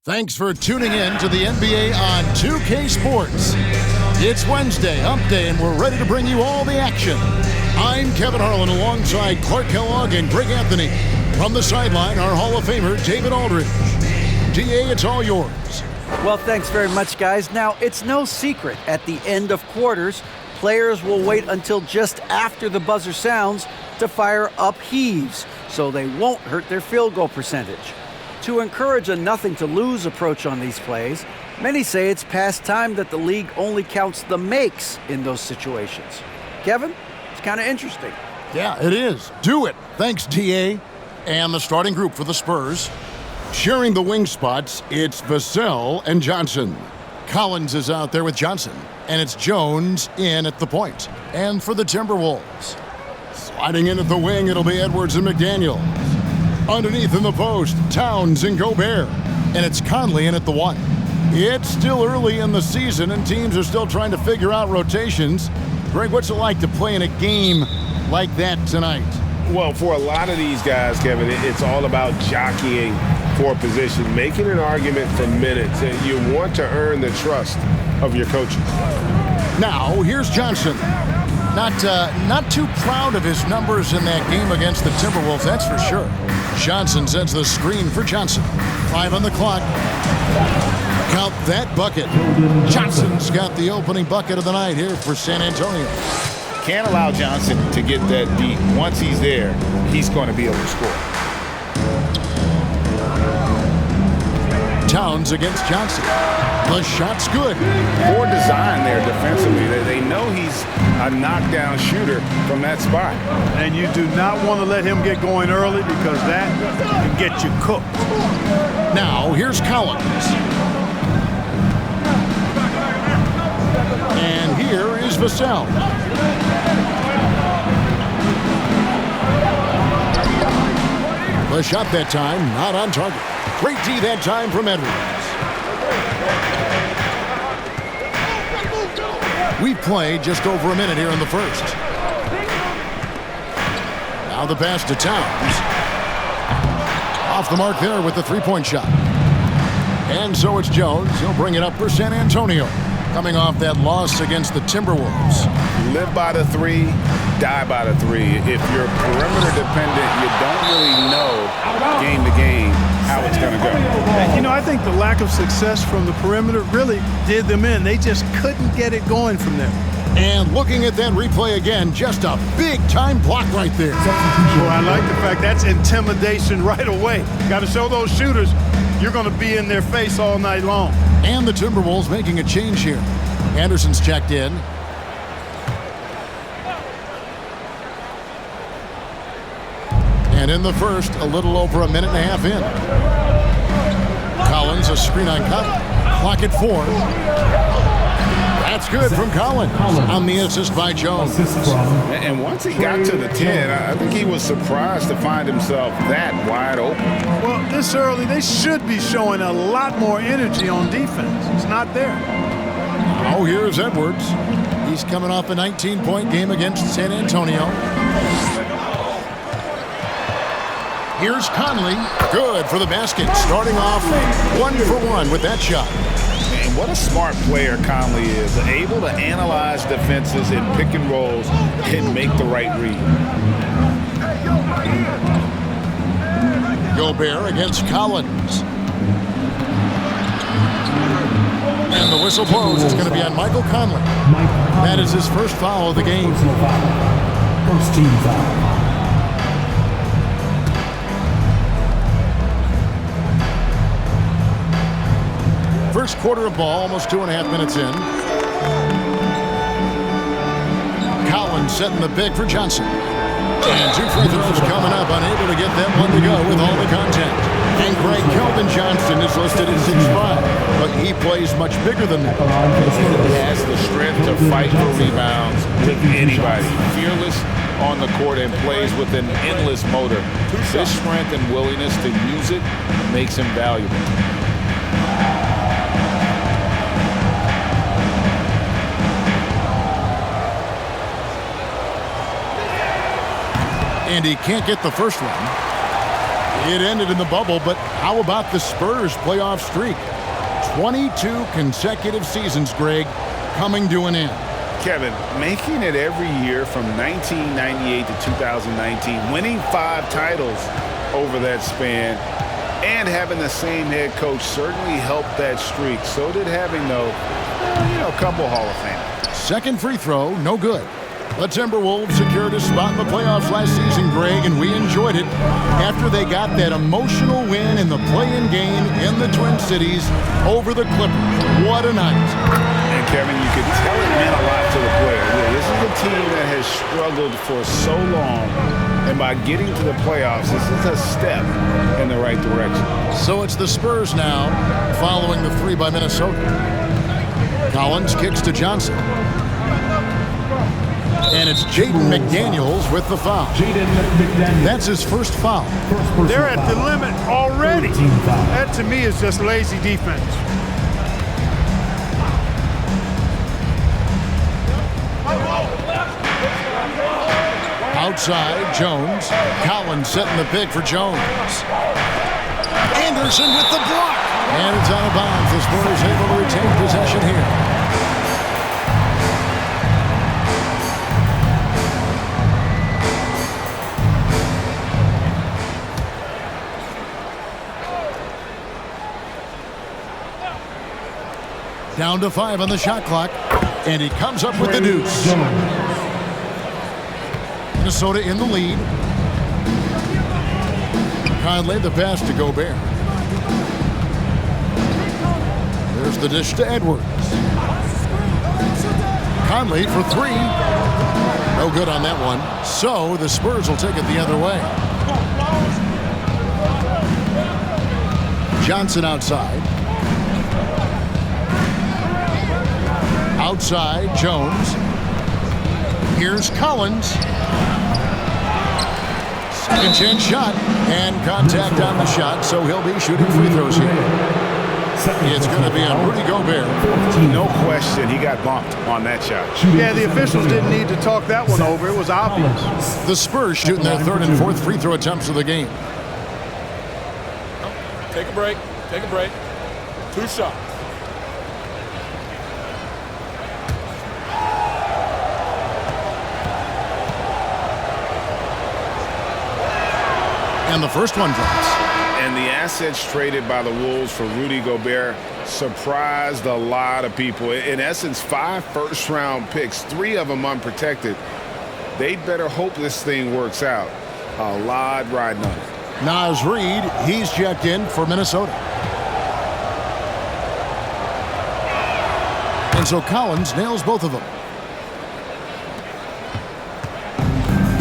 Thanks for tuning in to the NBA on 2K Sports. It's Wednesday, Hump Day, and we're ready to bring you all the action. I'm Kevin Harlan alongside Clark Kellogg and Greg Anthony. From the sideline, our Hall of Famer, David Aldridge. DA, it's all yours. Well, thanks very much, guys. Now, it's no secret at the end of quarters, players will wait until just after the buzzer sounds to fire up heaves, so they won't hurt their field goal percentage. To encourage a nothing-to-lose approach on these plays, many say it's past time that the league only counts the makes in those situations. Kevin, it's kind of interesting. Yeah, it is. Do it. Thanks, DA. And the starting group for the Spurs. Sharing the wing spots, it's Vassell and Johnson. Collins is out there with Johnson, and it's Jones in at the point. And for the Timberwolves, sliding in at the wing, it'll be Edwards and McDaniel. Underneath in the post, Towns and Gobert. And it's Conley in at the one. It's still early in the season, and teams are still trying to figure out rotations. Greg, what's it like to play in a game like that tonight? Well, for a lot of these guys, Kevin, it's all about jockeying for position, making an argument for minutes, and you want to earn the trust of your coaches. Now, here's Johnson. Not too proud of his numbers in that game against the Timberwolves, that's for sure. Johnson sets the screen for Johnson. 5 on the clock. Count that bucket. Johnson's got the opening bucket of the night here for San Antonio. Can't allow Johnson to get that deep. Once he's there, he's going to be able to score. Towns against Johnson. The shot's good. Poor design there defensively. They know he's a knockdown shooter from that spot. And you do not want to let him get going early because that can get you cooked. Now, here's Collins. And here is Vassell. The shot that time, not on target. Great D that time from Edwards. We've played just over a minute here in the first. Now the pass to Towns. Off the mark there with the three-point shot. And so it's Jones. He'll bring it up for San Antonio. Coming off that loss against the Timberwolves. Live by the three, die by the three. If you're perimeter dependent, you don't really know game to game how it's going to go. You know, I think the lack of success from the perimeter really did them in. They just couldn't get it going from there. And looking at that replay again, just a big-time block right there. Well, I like the fact that's intimidation right away. Got to show those shooters you're going to be in their face all night long. And the Timberwolves making a change here. Anderson's checked in. And in the first, a little over a minute and a half in. Collins, a screen on Conley. Clock at 4. That's good from Collins on the assist by Jones. And once he got to the 10, I think he was surprised to find himself that wide open. Well, this early, they should be showing a lot more energy on defense. It's not there. Oh, here's Edwards. He's coming off a 19-point game against San Antonio. Here's Conley. Good for the basket. Starting off 1 for 1 with that shot. And what a smart player Conley is. Able to analyze defenses in pick and rolls and make the right read. Gobert against Collins. And the whistle blows. It's going to be on Michael Conley. That is his first foul of the game. First team foul. First quarter of ball, almost 2.5 minutes in. Collins setting the pick for Johnson. And 2 free throws coming up, unable to get that one to go with all the contact. And Greg Kelvin Johnson is listed at 6'5", but he plays much bigger than that. He has the strength to fight for rebounds with anybody. Fearless on the court and plays with an endless motor. This strength and willingness to use it makes him valuable. And he can't get the first one. It ended in the bubble, but how about the Spurs playoff streak? 22 consecutive seasons, Greg, coming to an end. Kevin, making it every year from 1998 to 2019, winning 5 titles over that span, and having the same head coach certainly helped that streak. So did having, though, a couple Hall of Famers. Second free throw, no good. The Timberwolves secured a spot in the playoffs last season, Greg, and we enjoyed it after they got that emotional win in the play-in game in the Twin Cities over the Clippers. What a night. And Kevin, you could tell it meant a lot to the players. This is a team that has struggled for so long, and by getting to the playoffs, this is a step in the right direction. So it's the Spurs now, following the 3 by Minnesota. Collins kicks to Johnson. And it's Jaden McDaniels with the foul. That's his first foul. They're at the limit already. That, to me, is just lazy defense. Outside, Jones. Collins setting the pick for Jones. Anderson with the block. And it's out of bounds. The Spurs able to retain possession here. Down to 5 on the shot clock, and he comes up with the deuce. Minnesota in the lead. Conley the pass to Gobert. There's the dish to Edwards. Conley for 3. No good on that one. So the Spurs will take it the other way. Johnson outside. Outside, Jones. Here's Collins. Second chance shot, and contact on the shot, so he'll be shooting free throws here. It's going to be on Rudy Gobert. No question, he got bumped on that shot. Yeah, the officials didn't need to talk that one over. It was obvious. The Spurs shooting their 3rd and 4th free throw attempts of the game. Take a break. Take a break. 2 shots. And the first one drops. And the assets traded by the Wolves for Rudy Gobert surprised a lot of people. In essence, 5 first-round picks, 3 of them unprotected. They'd better hope this thing works out. A lot riding on it. Naz Reid, he's checked in for Minnesota. And so Collins nails both of them.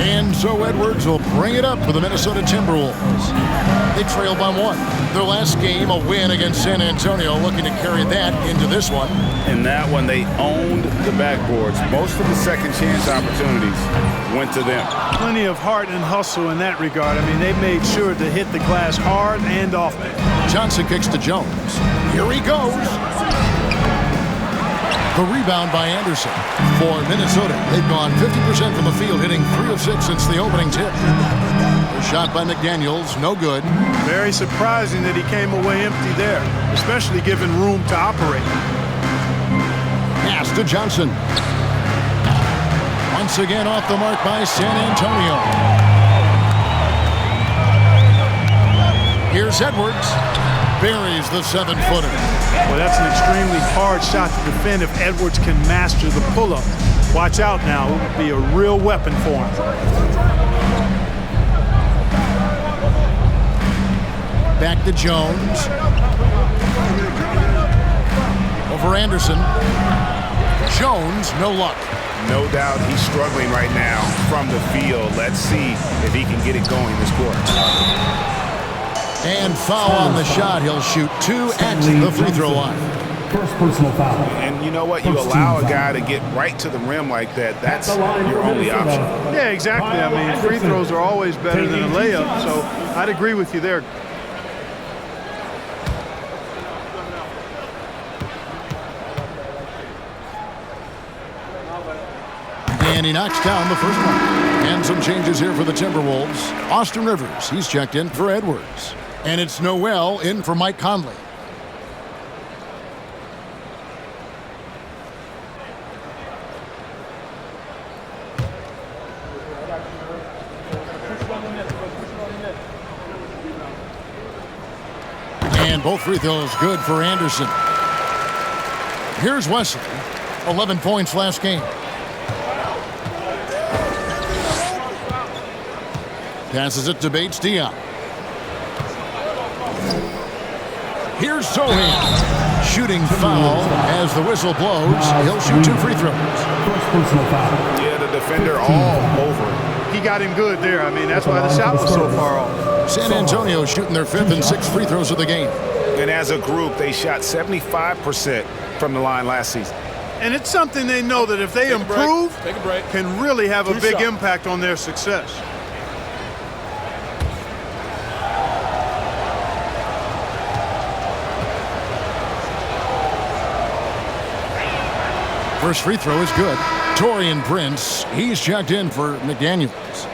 And so Edwards will bring it up for the Minnesota Timberwolves. They trail by 1. Their last game, a win against San Antonio, looking to carry that into this one. In that one, they owned the backboards. Most of the second chance opportunities went to them. Plenty of heart and hustle in that regard. I mean, they made sure to hit the glass hard and often. Johnson kicks to Jones. Here he goes. The rebound by Anderson. For Minnesota, they've gone 50% from the field, hitting 3 of 6 since the opening tip. The shot by McDaniels, no good. Very surprising that he came away empty there, especially given room to operate. Pass to Johnson. Once again off the mark by San Antonio. Here's Edwards. Buries the 7-footer. Well, that's an extremely hard shot to defend if Edwards can master the pull-up. Watch out now. It would be a real weapon for him. Back to Jones. Over Anderson. Jones, no luck. No doubt he's struggling right now from the field. Let's see if he can get it going this quarter. And foul on the shot. He'll shoot 2 at the free throw line. First personal foul. And you know what? You allow a guy to get right to the rim like that. That's your only option. Yeah, exactly. I mean, free throws are always better than a layup, so I'd agree with you there. And he knocks down the first one. And some changes here for the Timberwolves. Austin Rivers, he's checked in for Edwards. And it's Noel in for Mike Conley. And both free throws good for Anderson. Here's Wesley. 11 points last game. Passes it to Bates Diop. Here's Sohan. Shooting foul as the whistle blows. He'll shoot 2 free throws. Yeah, the defender all over him. He got him good there. I mean, that's why the shot was so far off. San Antonio shooting their 5th and 6th free throws of the game. And as a group, they shot 75% from the line last season. And it's something they know that if they improve, Take a break. can really have a big shots. impact on their success. First free throw is good. Taurean Prince, he's checked in for McDaniels.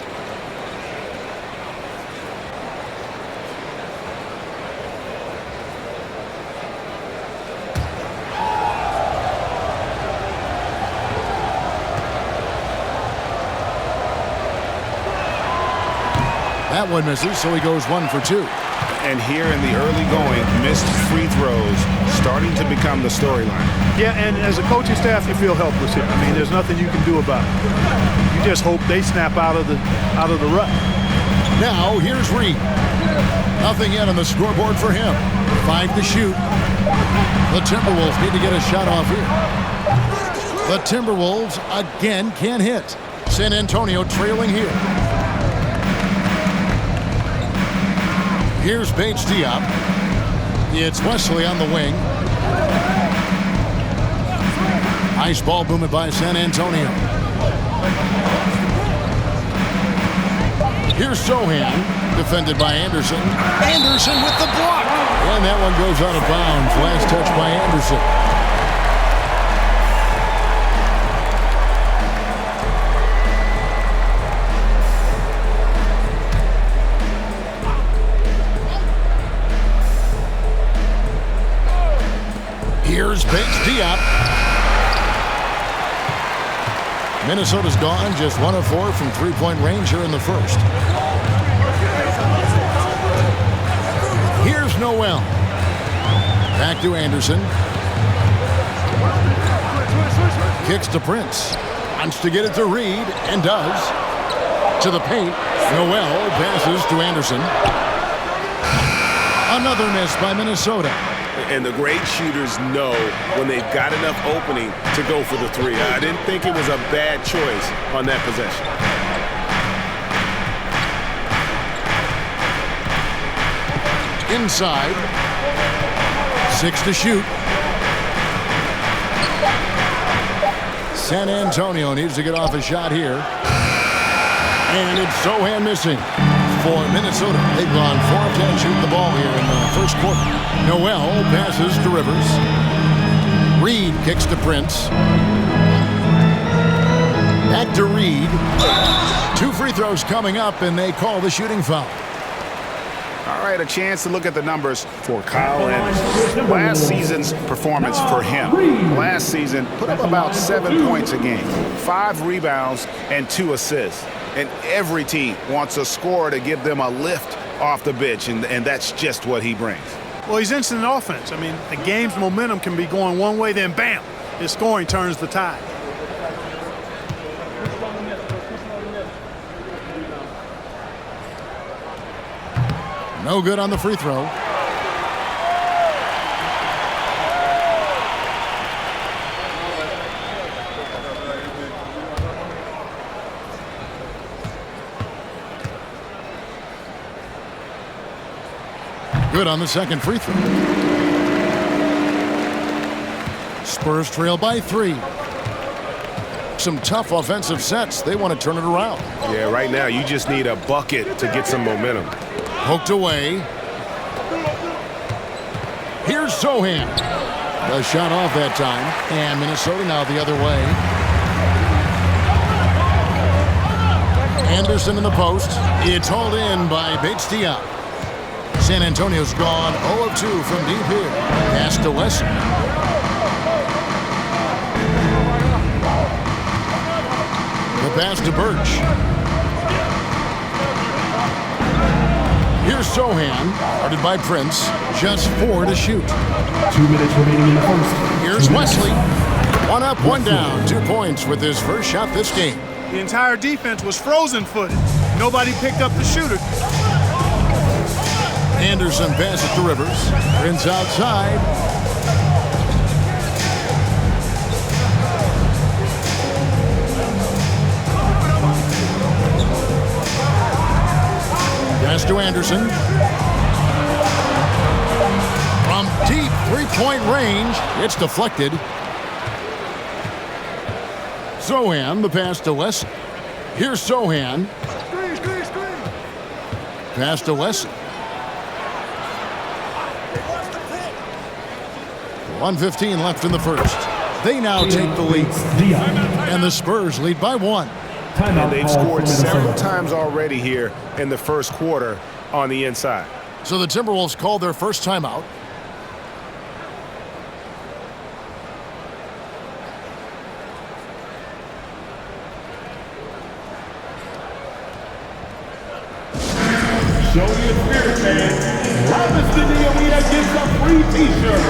That one misses, so he goes 1 for 2. And here in the early going, missed free throws starting to become the storyline. Yeah, and as a coaching staff, you feel helpless here. I mean, there's nothing you can do about it. You just hope they snap out of the rut. Now, here's Reed. Nothing yet on the scoreboard for him. 5 to shoot. The Timberwolves need to get a shot off here. The Timberwolves again can't hit. San Antonio trailing here. Here's Bates Diop. It's Wesley on the wing. Nice ball movement by San Antonio. Here's Sohan, defended by Anderson. Anderson with the block. And that one goes out of bounds. Last touch by Anderson. Here's Bates Diop. Minnesota's gone just 1 of 4 from three-point range here in the first. Here's Noel. Back to Anderson. Kicks to Prince. Wants to get it to Reed, and does. To the paint. Noel passes to Anderson. Another miss by Minnesota. And the great shooters know when they've got enough opening to go for the 3. I didn't think it was a bad choice on that possession. Inside. 6 to shoot. San Antonio needs to get off a shot here. And it's Sohan missing for Minnesota. They've gone 4 of 10 shooting the ball here in the first quarter. Noel passes to Rivers. Reed kicks to Prince. Back to Reed. 2 free throws coming up, and they call the shooting foul. All right, a chance to look at the numbers for Kyle Anderson. Last season's performance for him. Last season, put up about 7 points a game, 5 rebounds, and 2 assists. And every team wants a scorer to give them a lift off the bench, and that's just what he brings. Well, he's instant offense. I mean, the game's momentum can be going one way, then bam, his scoring turns the tide. No good on the free throw. Good on the second free throw. Spurs trail by 3. Some tough offensive sets. They want to turn it around. Yeah, right now you just need a bucket to get some momentum. Poked away. Here's Sohan. The shot off that time. And Minnesota now the other way. Anderson in the post. It's hauled in by Bates-Diop. San Antonio's gone 0 of 2 from deep here. Pass to Wesson. The pass to Birch. Here's Sohan, guarded by Prince. Just 4 to shoot. 2 minutes remaining in the first. Here's Wesley. 1 up, 1 down. 2 points with his first shot this game. The entire defense was frozen-footed. Nobody picked up the shooter. Anderson passes to Rivers. Prince outside. Pass to Anderson. From deep three-point range, it's deflected. Sohan, the pass to Wesson. Here's Sohan. Pass to Wesson. 1:15 left in the first. They now take the lead. And the Spurs lead by 1. And they've scored several times already here in the first quarter on the inside. So the Timberwolves called their first timeout. Show your spirit, man. Lapis to the arena gets a free t-shirt.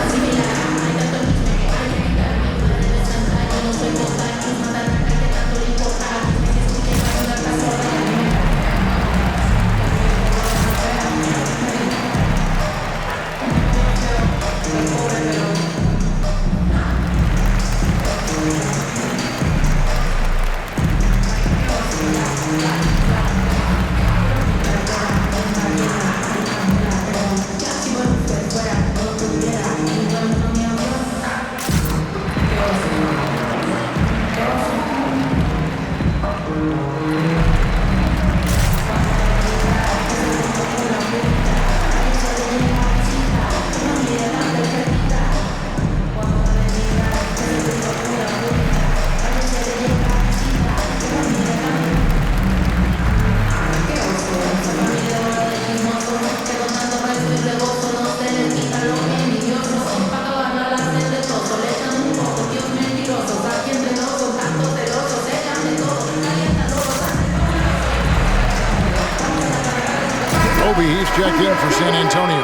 He's checked in for San Antonio.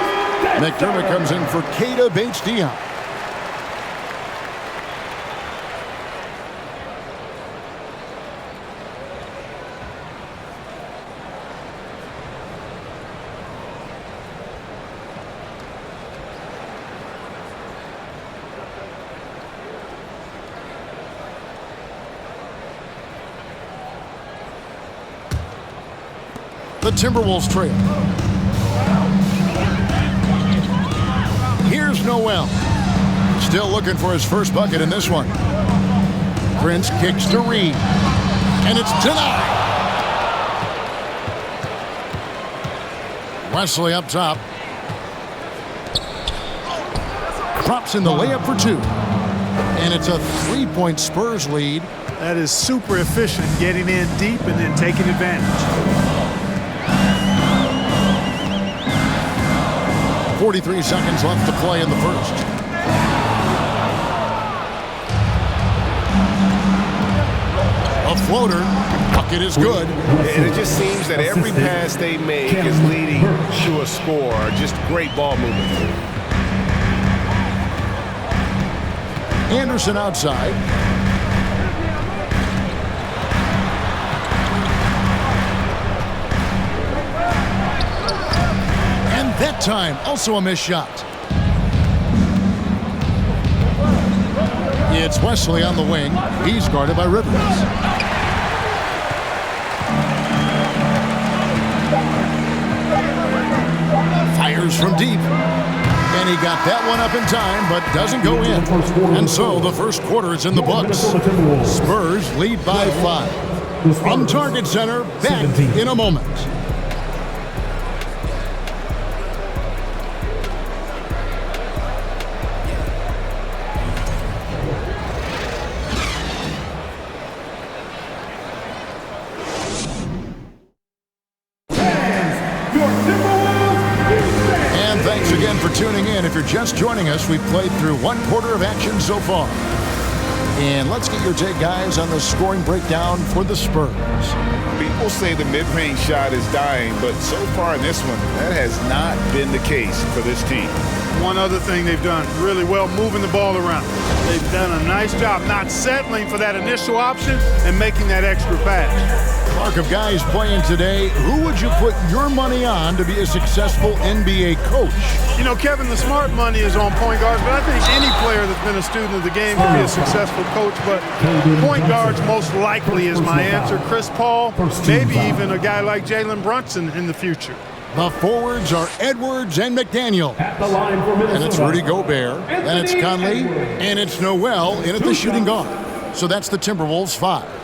McDermott comes in for Keita Bates-Diop. The Timberwolves trail. Here's Noel. Still looking for his first bucket in this one. Prince kicks to Reed. And it's denied. Wesley up top. Drops in the layup for 2. And it's a 3-point Spurs lead. That is super efficient, getting in deep and then taking advantage. 43 seconds left to play in the first. A floater. Bucket is good. And it just seems that every pass they make is leading to a score. Just great ball movement. Anderson outside. That time, also a missed shot. It's Wesley on the wing. He's guarded by Rivers. Fires from deep. And he got that one up in time, but doesn't go in. And so the first quarter is in the books. Spurs lead by 5. From Target Center, back in a moment. for tuning in. If you're just joining us, we've played through one quarter of action so far. And let's get your take, guys, on the scoring breakdown for the Spurs. People say the mid-range shot is dying, but so far in this one, that has not been the case for this team. One other thing they've done really well, moving the ball around. They've done a nice job not settling for that initial option and making that extra pass. Mark of guys playing today, who would you put your money on to be a successful NBA coach? You know, Kevin, the smart money is on point guards, but I think any player that's been a student of the game can be a successful coach, but point guards most likely is my answer. Chris Paul, maybe even a guy like Jalen Brunson in the future. The forwards are Edwards and McDaniel. And it's Rudy Gobert, and it's Conley, and it's Noel in at the shooting guard. So that's the Timberwolves 5.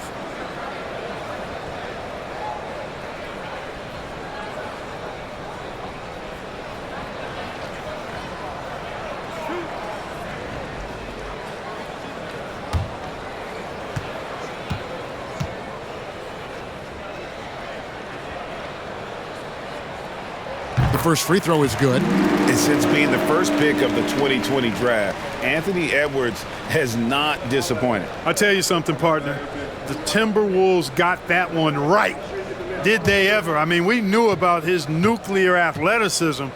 The first free throw is good. And since being the first pick of the 2020 draft, Anthony Edwards has not disappointed. I'll tell you something, partner. The Timberwolves got that one right. Did they ever? I mean, we knew about his nuclear athleticism,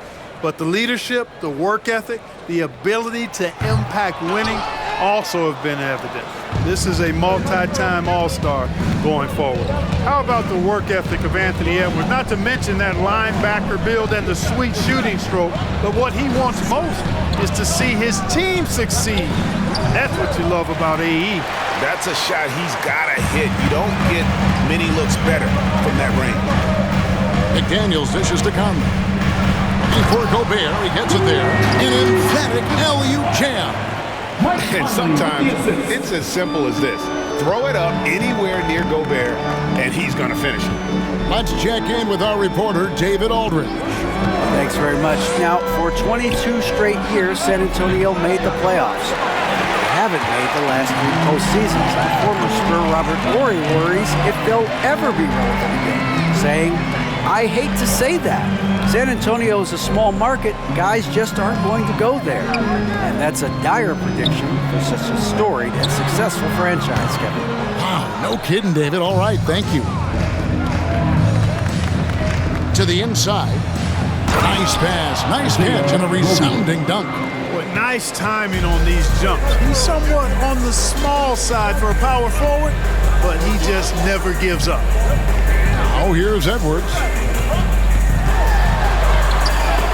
but the leadership, the work ethic, the ability to impact winning also have been evident. This is a multi-time All-Star going forward. How about the work ethic of Anthony Edwards? Not to mention that linebacker build and the sweet shooting stroke, but what he wants most is to see his team succeed. That's what you love about AE. That's a shot he's got to hit. You don't get many looks better from that range. McDaniels dishes to Conley. Before Gobert, he gets it there. An emphatic alley-oop jam. And sometimes it's as simple as this. Throw it up anywhere near Gobert, and he's going to finish it. Let's check in with our reporter, David Aldridge. Thanks very much. Now, for 22 straight years, San Antonio made the playoffs. They haven't made the last 3 postseasons. And former Spur Robert Morey worries if they'll ever be relevant again, saying, I hate to say that. San Antonio is a small market. Guys just aren't going to go there. And that's a dire prediction for such a storied and successful franchise, Kevin. Wow, no kidding, David. All right, thank you. To the inside. Nice pass, nice catch, and a resounding dunk. Boy, nice timing on these jumps. He's somewhat on the small side for a power forward, but he just never gives up. Now here's Edwards.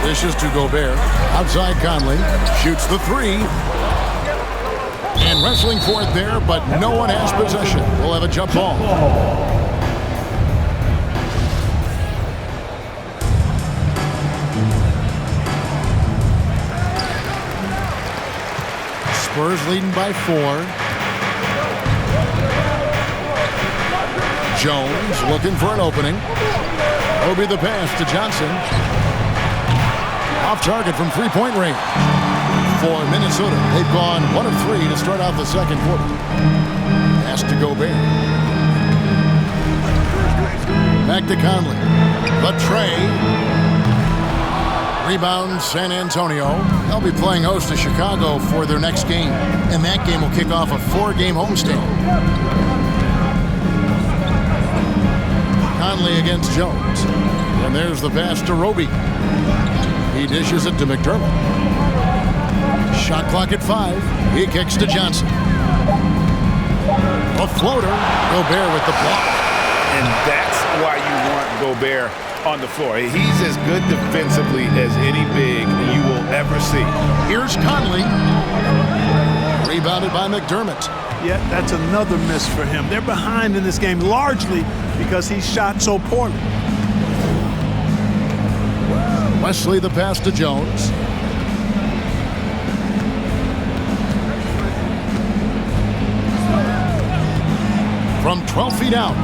Dishes to Gobert. Outside Conley. Shoots the 3. And wrestling for it there, but no one has possession. We'll have a jump ball. Spurs leading by 4. Jones looking for an opening. That'll be the pass to Johnson. Off target from three-point range. For Minnesota, they've gone 1 of 3 to start out the second quarter. Pass to Gobert. Back to Conley. The tray. Rebound San Antonio. They'll be playing host to Chicago for their next game. And that game will kick off a 4-game homestand. Conley against Jones. And there's the pass to Roby. He dishes it to McDermott. Shot clock at 5. He kicks to Johnson. A floater. Gobert with the block. And that's why you want Gobert on the floor. He's as good defensively as any big you will ever see. Here's Conley. Rebounded by McDermott. Yeah, that's another miss for him. They're behind in this game largely because he shot so poorly. Wesley the pass to Jones. From 12 feet out.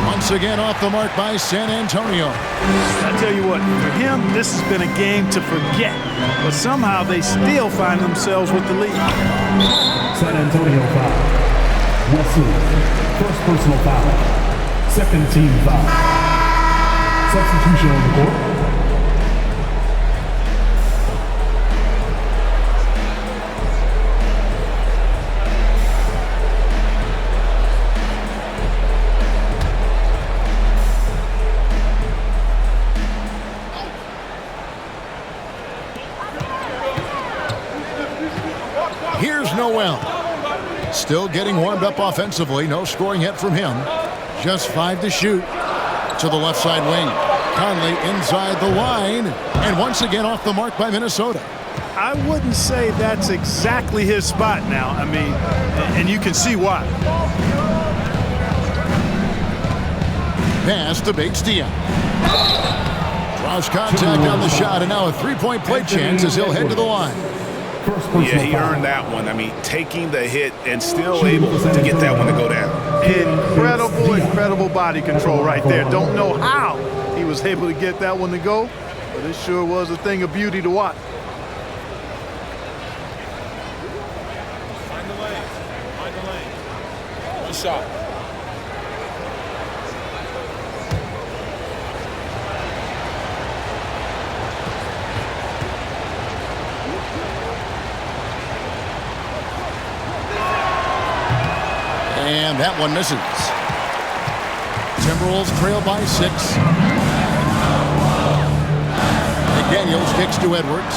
Once again off the mark by San Antonio. I tell you what, for him, this has been a game to forget. But somehow they still find themselves with the lead. San Antonio foul. Wesley, first personal foul. Second team foul. Substitution on the court. Here's Noel. Still getting warmed up offensively. No scoring hit from him. Just 5 to shoot. To the left side wing. Conley inside the line. And once again off the mark by Minnesota. I wouldn't say that's exactly his spot now. I mean, and you can see why. Pass to Bates-Diop. Draws contact on the shot, and now a three-point play chance as he'll head to the line. Yeah, he earned that one. I mean, taking the hit and still able to get that one to go down. Incredible body control right there. Don't know how he was able to get that one to go, but it sure was a thing of beauty to watch. Find the lane. Find the lane. One shot. And that one misses. Timberwolves trail by 6. McDaniels kicks to Edwards.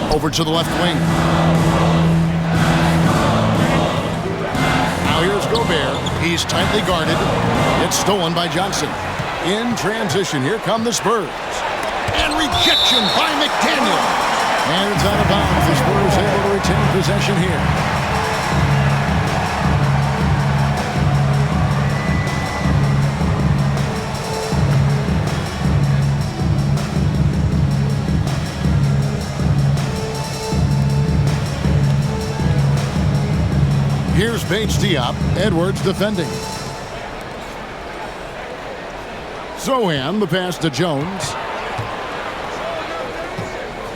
Over to the left wing. Now here's Gobert. He's tightly guarded. It's stolen by Johnson. In transition, here come the Spurs. And rejection by McDaniels. And it's out of bounds. The Spurs able to retain possession here. Here's Bates-Diop. Edwards defending. Zohan, the pass to Jones.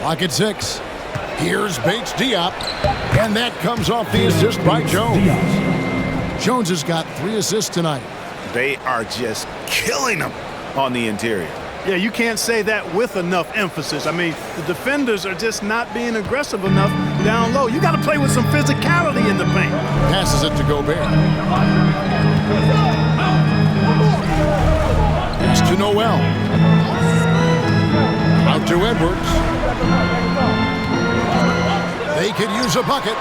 Clock at 6. Here's Bates-Diop. And that comes off the assist by Jones. Jones has got 3 assists tonight. They are just killing them on the interior. Yeah, you can't say that with enough emphasis. I mean, the defenders are just not being aggressive enough down low. You got to play with some physicality in the paint. Passes it to Gobert. It's to Noel. Out to Edwards. They could use a bucket.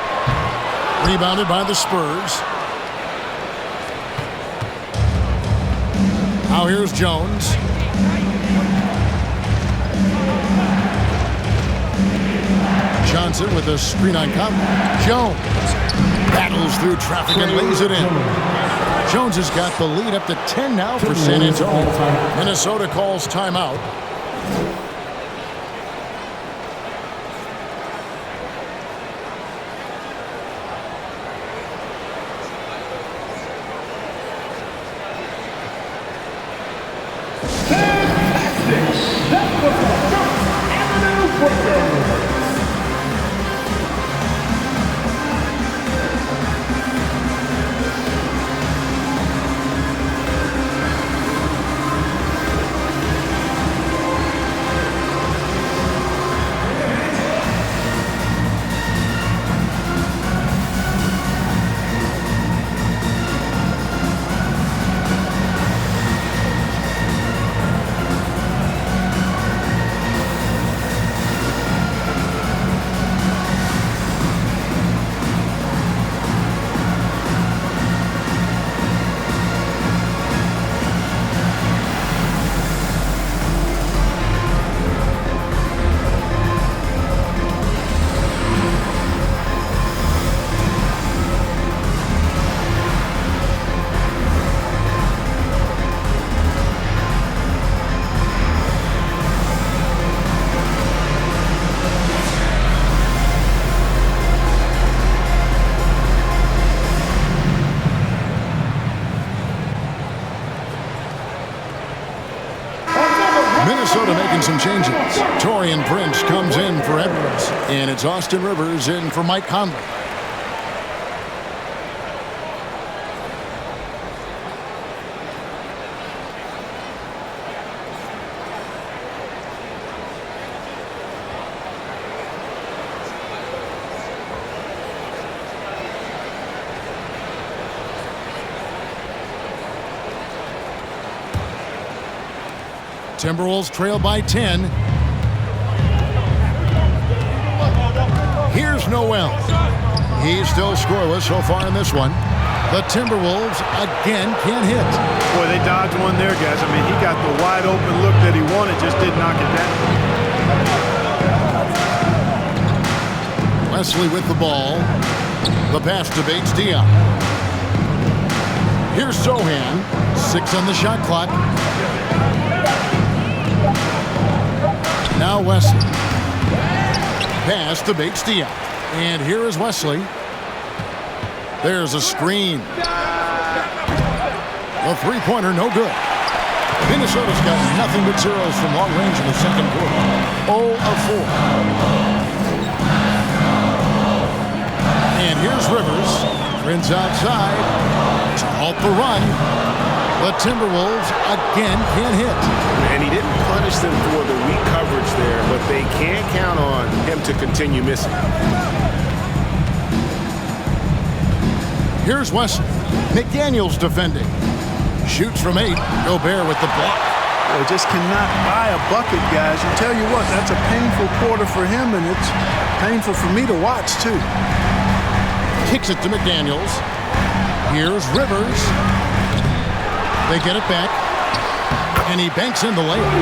Rebounded by the Spurs. Now here's Jones. Johnson with a screen on Conley. Jones battles through traffic and lays it in. Jones has got the lead up to 10 now for San Antonio. Minnesota calls timeout. Minnesota making some changes. Taurean Prince comes in for Edwards. And it's Austin Rivers in for Mike Conley. Timberwolves trail by 10. Here's Noel. He's still scoreless so far in this one. The Timberwolves again can't hit. Boy, they dodged one there, guys. I mean, he got the wide open look that he wanted, just didn't knock it down. Wesley with the ball. The pass to Bates Diop. Here's Sohan. 6 on the shot clock. Now Wesley. Pass to Bates Diop. And here is Wesley. There's a screen. The three-pointer, no good. Minnesota's got nothing but zeros from long range in the second quarter. 0 of 4. And here's Rivers. Prince outside to halt the run. The Timberwolves again can't hit. And he didn't punish them for the weak coverage there, but they can't count on him to continue missing. Here's Wesley. McDaniels defending. Shoots from 8. Gobert with the block. They just cannot buy a bucket, guys. And tell you what, that's a painful quarter for him, and it's painful for me to watch, too. Kicks it to McDaniels. Here's Rivers. They get it back. And he banks in the layup.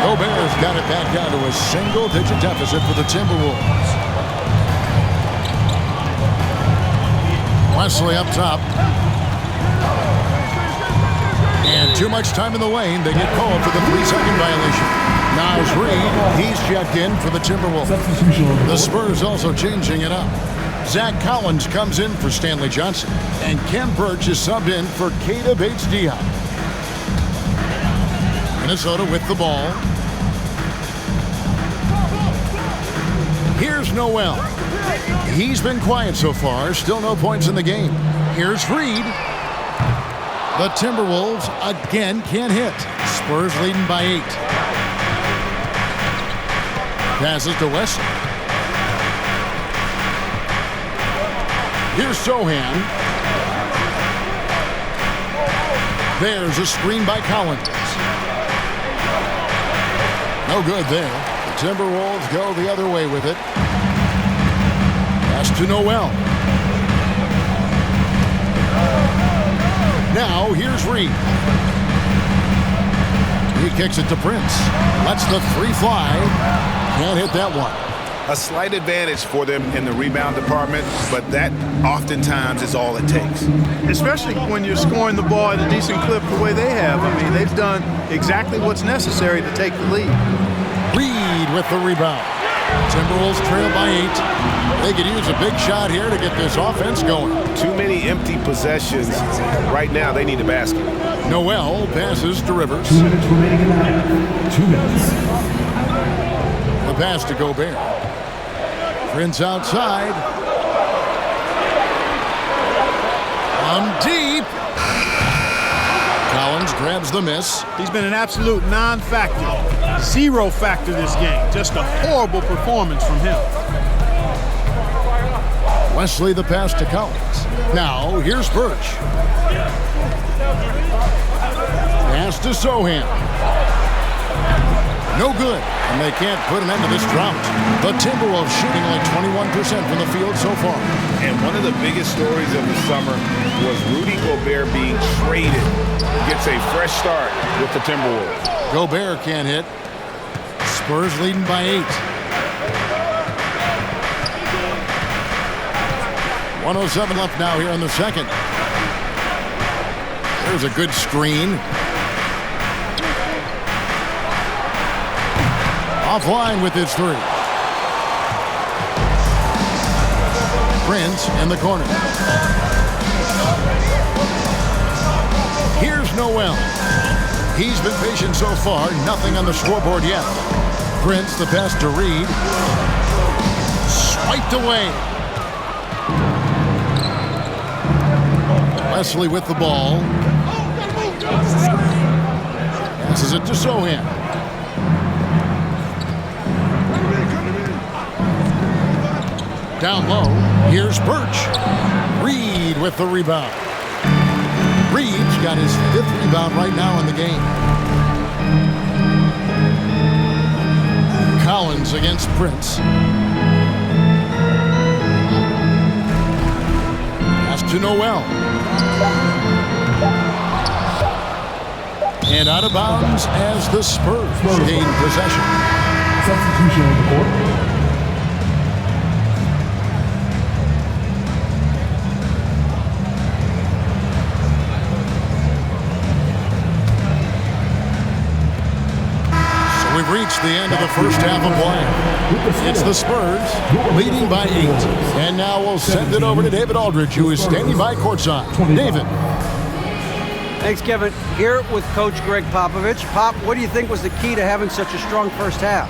Gobert's got it back down to a single-digit deficit for the Timberwolves. Wesley up top. And too much time in the lane. They get called for the 3-second violation. Naz Reid, he's checked in for the Timberwolves. The Spurs also changing it up. Zach Collins comes in for Stanley Johnson. And Ken Birch is subbed in for Keita Bates-Diop. Minnesota with the ball. Here's Noel. He's been quiet so far. Still no points in the game. Here's Reid. The Timberwolves again can't hit. Spurs leading by 8. Passes to Wesley. Here's Sohan. There's a screen by Collins. No good there. The Timberwolves go the other way with it. Pass to Noel. Now here's Reid. He kicks it to Prince. Lets the 3 fly. Can't hit that one. A slight advantage for them in the rebound department, but that oftentimes is all it takes. Especially when you're scoring the ball at a decent clip the way they have. I mean, they've done exactly what's necessary to take the lead. Reid with the rebound. Timberwolves trail by 8. They could use a big shot here to get this offense going. Too many empty possessions. Right now, they need a basket. Noel passes to Rivers. 2 minutes remaining in the half. 2 minutes. The pass to Gobert. Prince outside. Deep. Collins grabs the miss. He's been an absolute non-factor. 0 factor this game. Just a horrible performance from him. Wesley the pass to Collins. Now here's Birch. Pass to Sohan. No good. And they can't put an end to this drought. The Timberwolves shooting like 21% from the field so far. And one of the biggest stories of the summer was Rudy Gobert being traded. Gets a fresh start with the Timberwolves. Gobert can't hit. Spurs leading by 8. 1:07 left now here in the second. There's a good screen. Offline with his 3. Prince in the corner. Here's Noel. He's been patient so far. Nothing on the scoreboard yet. Prince the pass to Reid. Swiped away. Wesley with the ball. Passes it to Sohan. Down low, here's Birch. Reid with the rebound. Reid's got his 5th rebound right now in the game. Collins against Prince. to Noel. And out of bounds as the Spurs gain possession. Substitution on the court. We've reached the end of the first half of play. It's the Spurs leading by 8. And now we'll send it over to David Aldridge, who is standing by courtside. David. Thanks, Kevin. Here with Coach Greg Popovich. Pop, what do you think was the key to having such a strong first half?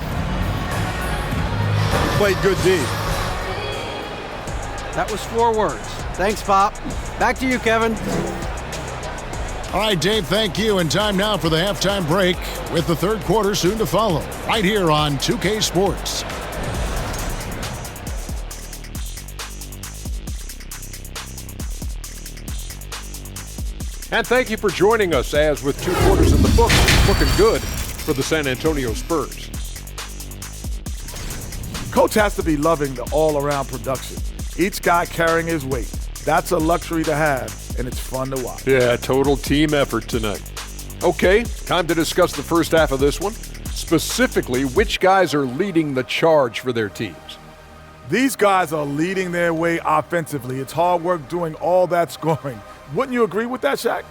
Played good D. That was 4 words. Thanks, Pop. Back to you, Kevin. All right, Dave, thank you. And time now for the halftime break with the third quarter soon to follow right here on 2K Sports. And thank you for joining us as with 2 quarters in the books, it's looking good for the San Antonio Spurs. Coach has to be loving the all-around production. Each guy carrying his weight. That's a luxury to have, and it's fun to watch. Yeah, total team effort tonight. Okay, time to discuss the first half of this one. Specifically, which guys are leading the charge for their teams? These guys are leading their way offensively. It's hard work doing all that scoring. Wouldn't you agree with that, Shaq?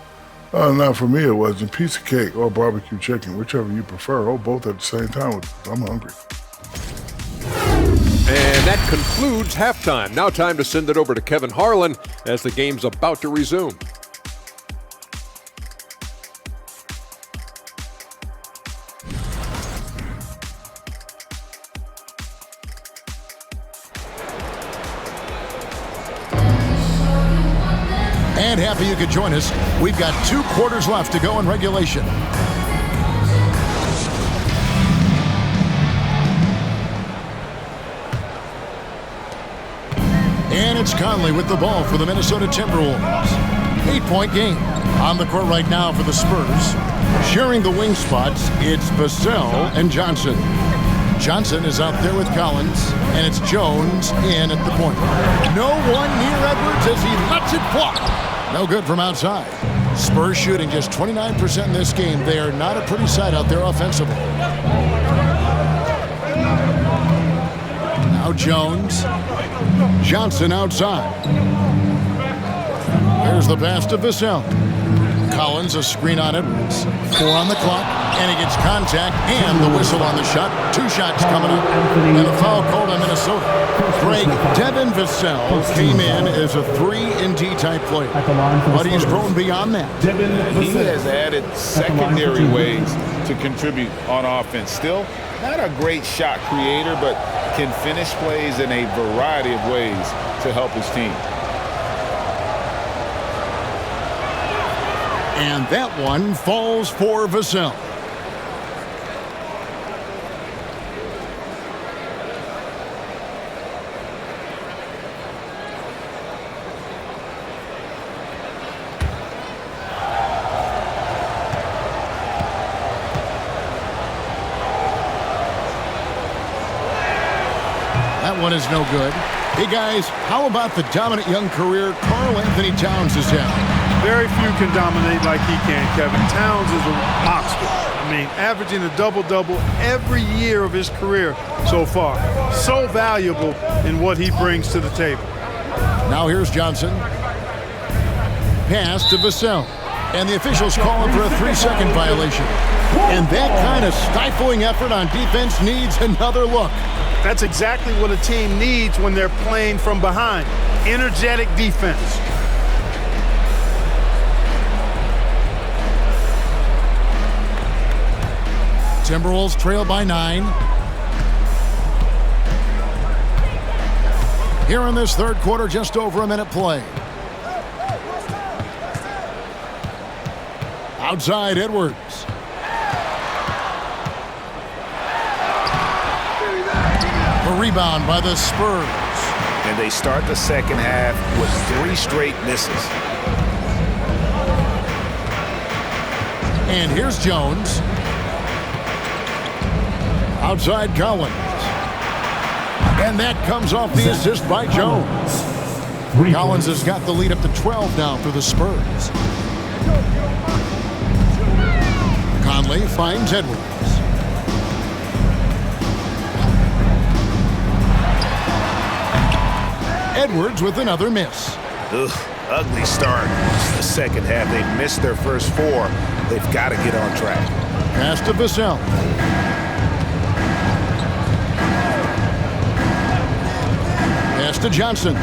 Not for me, it wasn't. Piece of cake or barbecue chicken, whichever you prefer, or both at the same time. I'm hungry. And that concludes halftime. Now time to send it over to Kevin Harlan as the game's about to resume. And happy you could join us. We've got 2 quarters left to go in regulation. And it's Conley with the ball for the Minnesota Timberwolves. 8-point game. On the court right now for the Spurs. Sharing the wing spots, it's Vassell and Johnson. Johnson is out there with Collins, and it's Jones in at the point. No one near Edwards as he lets it fly. No good from outside. Spurs shooting just 29% in this game. They are not a pretty sight out there offensively. Now Jones. Johnson outside. There's the pass to Vassell. Collins, a screen on Edwards. 4 on the clock, and he gets contact and the whistle on the shot. 2 shots coming up, and a foul called on Minnesota. Greg, Devin Vassell came in as a 3-and-D type player, but he's grown beyond that. He has added secondary ways to contribute on offense. Still, not a great shot creator, but can finish plays in a variety of ways to help his team. And that one falls for Vassell. That one is no good. Hey guys, how about the dominant young career Karl Anthony Towns has had? Very few can dominate like he can, Kevin. Towns is a monster. I mean, averaging a double-double every year of his career so far. So valuable in what he brings to the table. Now here's Johnson. Pass to Vassell. And the officials calling for a 3-second violation. And that kind of stifling effort on defense needs another look. That's exactly what a team needs when they're playing from behind. Energetic defense. Timberwolves trail by 9. Here in this third quarter, just over a minute play. Outside Edwards. The rebound by the Spurs. And they start the second half with 3 straight misses. And here's Jones. Outside Collins. And that comes off the assist by Jones. Collins has got the lead up to 12 now for the Spurs. Conley finds Edwards. Edwards with another miss. Ugh, ugly start to the second half. They missed their first 4. They've got to get on track. Pass to Vassell. Pass to Johnson.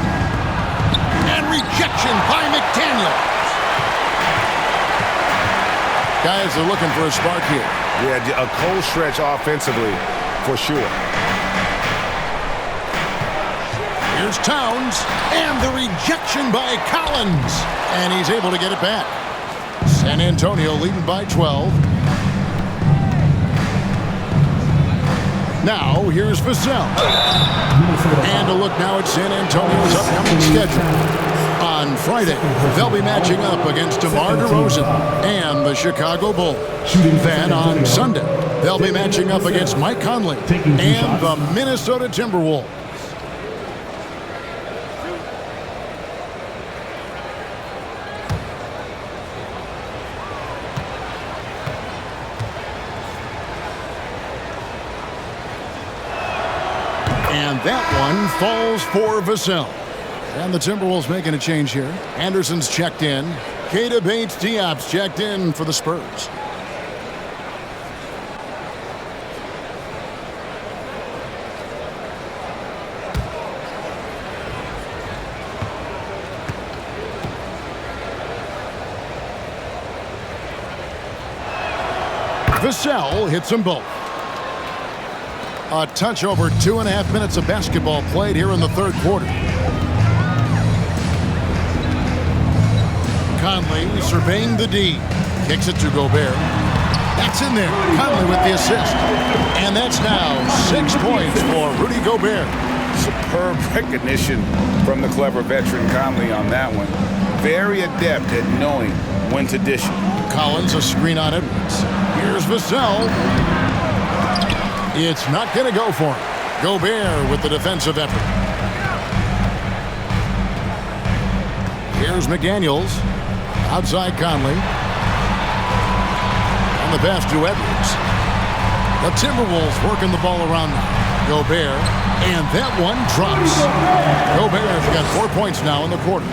And rejection by McDaniel. Guys are looking for a spark here. Yeah, a cold stretch offensively, for sure. Here's Towns, and the rejection by Collins. And he's able to get it back. San Antonio leading by 12. Now, here's Vassell. And a look now at San Antonio's upcoming schedule. On Friday, they'll be matching up against DeMar DeRozan and the Chicago Bulls. Then on Sunday, they'll be matching up against Mike Conley and the Minnesota Timberwolves. And that one falls for Vassell. And the Timberwolves making a change here. Anderson's checked in. Keita Bates-Diop's checked in for the Spurs. Vassell hits them both. A touch over 2.5 minutes of basketball played here in the third quarter. Conley surveying the D. Kicks it to Gobert. That's in there. Conley with the assist. And that's now 6 points for Rudy Gobert. Superb recognition from the clever veteran Conley on that one. Very adept at knowing when to dish it. Collins a screen on Edwards. Here's Vassell. It's not going to go for him. Gobert with the defensive effort. Here's McDaniels. Outside Conley. And the pass to Edwards. The Timberwolves working the ball around now. Gobert. And that one drops. Gobert's got 4 points now in the quarter.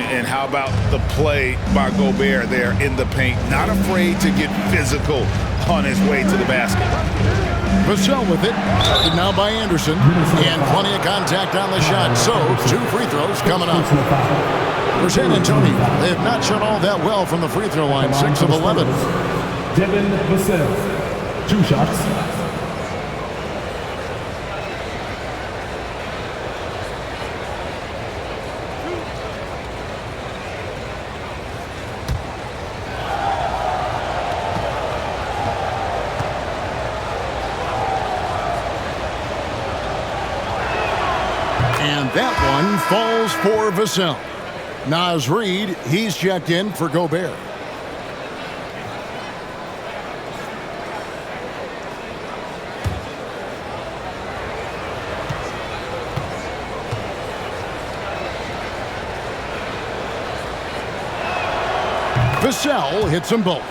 And how about the play by Gobert there in the paint? Not afraid to get physical on his way to the basket. Vassell with it. Now by Anderson. And plenty of contact on the shot. So, 2 free throws coming up. For San Antonio, they have not shot all that well from the free throw line. 6 of 11. Devin Vassell, 2 shots. And that one falls for Vassell. Naz Reid, he's checked in for Gobert. Vassell hits them both.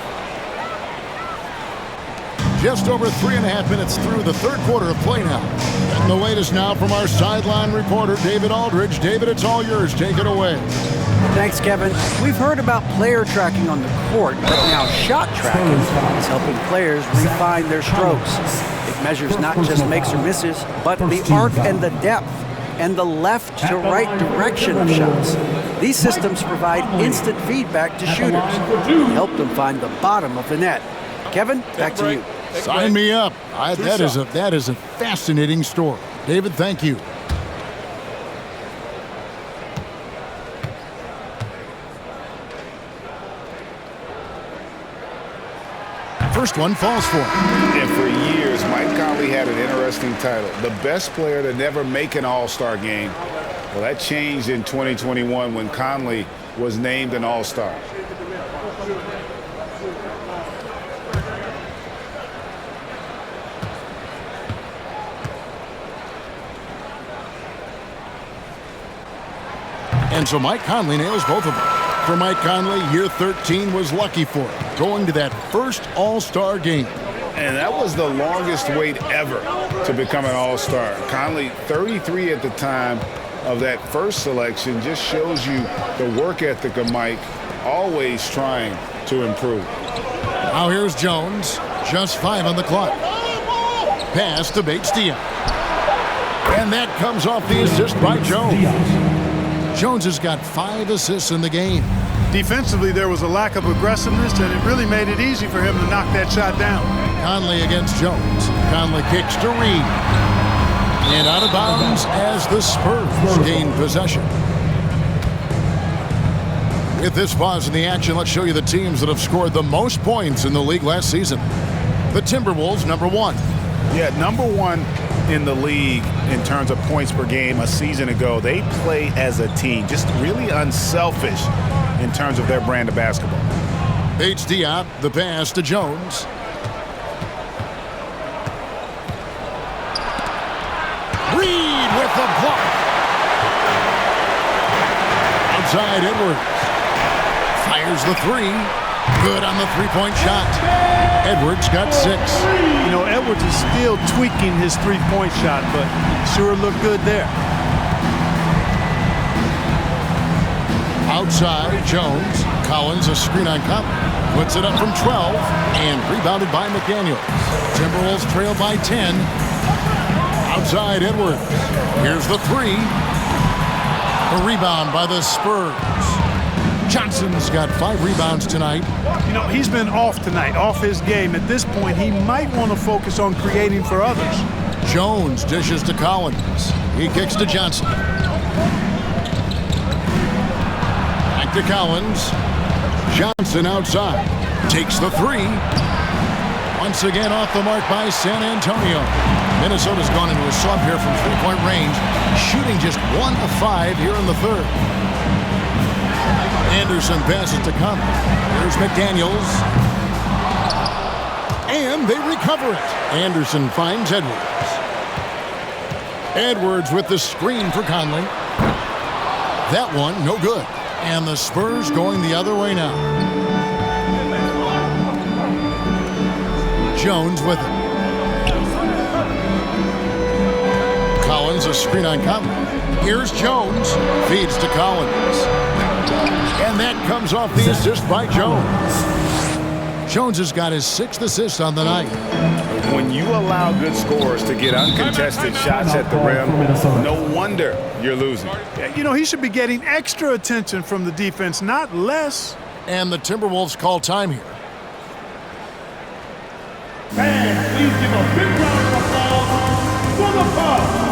Just over 3.5 minutes through the third quarter of play now. And the latest now from our sideline reporter, David Aldridge. David, it's all yours. Take it away. Thanks, Kevin. We've heard about player tracking on the court, but now shot tracking is helping players refine their strokes. It measures not just makes or misses, but the arc and the depth and the left to right direction of shots. These systems provide instant feedback to shooters and help them find the bottom of the net. Kevin, back to you. Sign me up. That is a fascinating story. David, thank you. First one falls for him. And for years, Mike Conley had an interesting title. The best player to never make an All-Star game. Well, that changed in 2021 when Conley was named an All-Star. And so Mike Conley nails both of them. For Mike Conley, year 13 was lucky for him, going to that first All-Star game. And that was the longest wait ever to become an All-Star. Conley, 33 at the time of that first selection, just shows you the work ethic of Mike, always trying to improve. Now here's Jones, just 5 on the clock. Pass to Bates-Diop. And that comes off the assist by Jones. Jones has got 5 assists in the game. Defensively, there was a lack of aggressiveness, and it really made it easy for him to knock that shot down. Conley against Jones. Conley kicks to Reed. And out of bounds as the Spurs gain possession. With this pause in the action, let's show you the teams that have scored the most points in the league last season. The Timberwolves, number 1. Yeah, number 1 in the league in terms of points per game a season ago. They play as a team, just really unselfish in terms of their brand of basketball. Bates-Diop, the pass to Jones. Reed with the block. Outside Edwards. Fires the 3. Good on the three-point shot. Edwards got 6. You know, Edwards is still tweaking his three-point shot, but sure looked good there. Outside, Jones. Collins, a screen on Conley. Puts it up from 12 and rebounded by McDaniels. Timberwolves trail by 10. Outside, Edwards. Here's the 3. A rebound by the Spurs. Johnson's got 5 rebounds tonight. You know, he's been off tonight, off his game. At this point, he might want to focus on creating for others. Jones dishes to Collins. He kicks to Johnson. Back to Collins. Johnson outside. Takes the 3. Once again off the mark by San Antonio. Minnesota's gone into a slump here from three-point range, shooting just 1 of 5 here in the third. Anderson passes to Conley. Here's McDaniels. And they recover it. Anderson finds Edwards. Edwards with the screen for Conley. That one, no good. And the Spurs going the other way now. Jones with it. Collins, a screen on Conley. Here's Jones. Feeds to Collins. And that comes off the assist by Jones. Jones has got his 6th assist on the night. When you allow good scorers to get uncontested shots at the rim, no wonder you're losing. You know, he should be getting extra attention from the defense, not less. And the Timberwolves call time here. Fans, please give a big round of applause for the Bucks.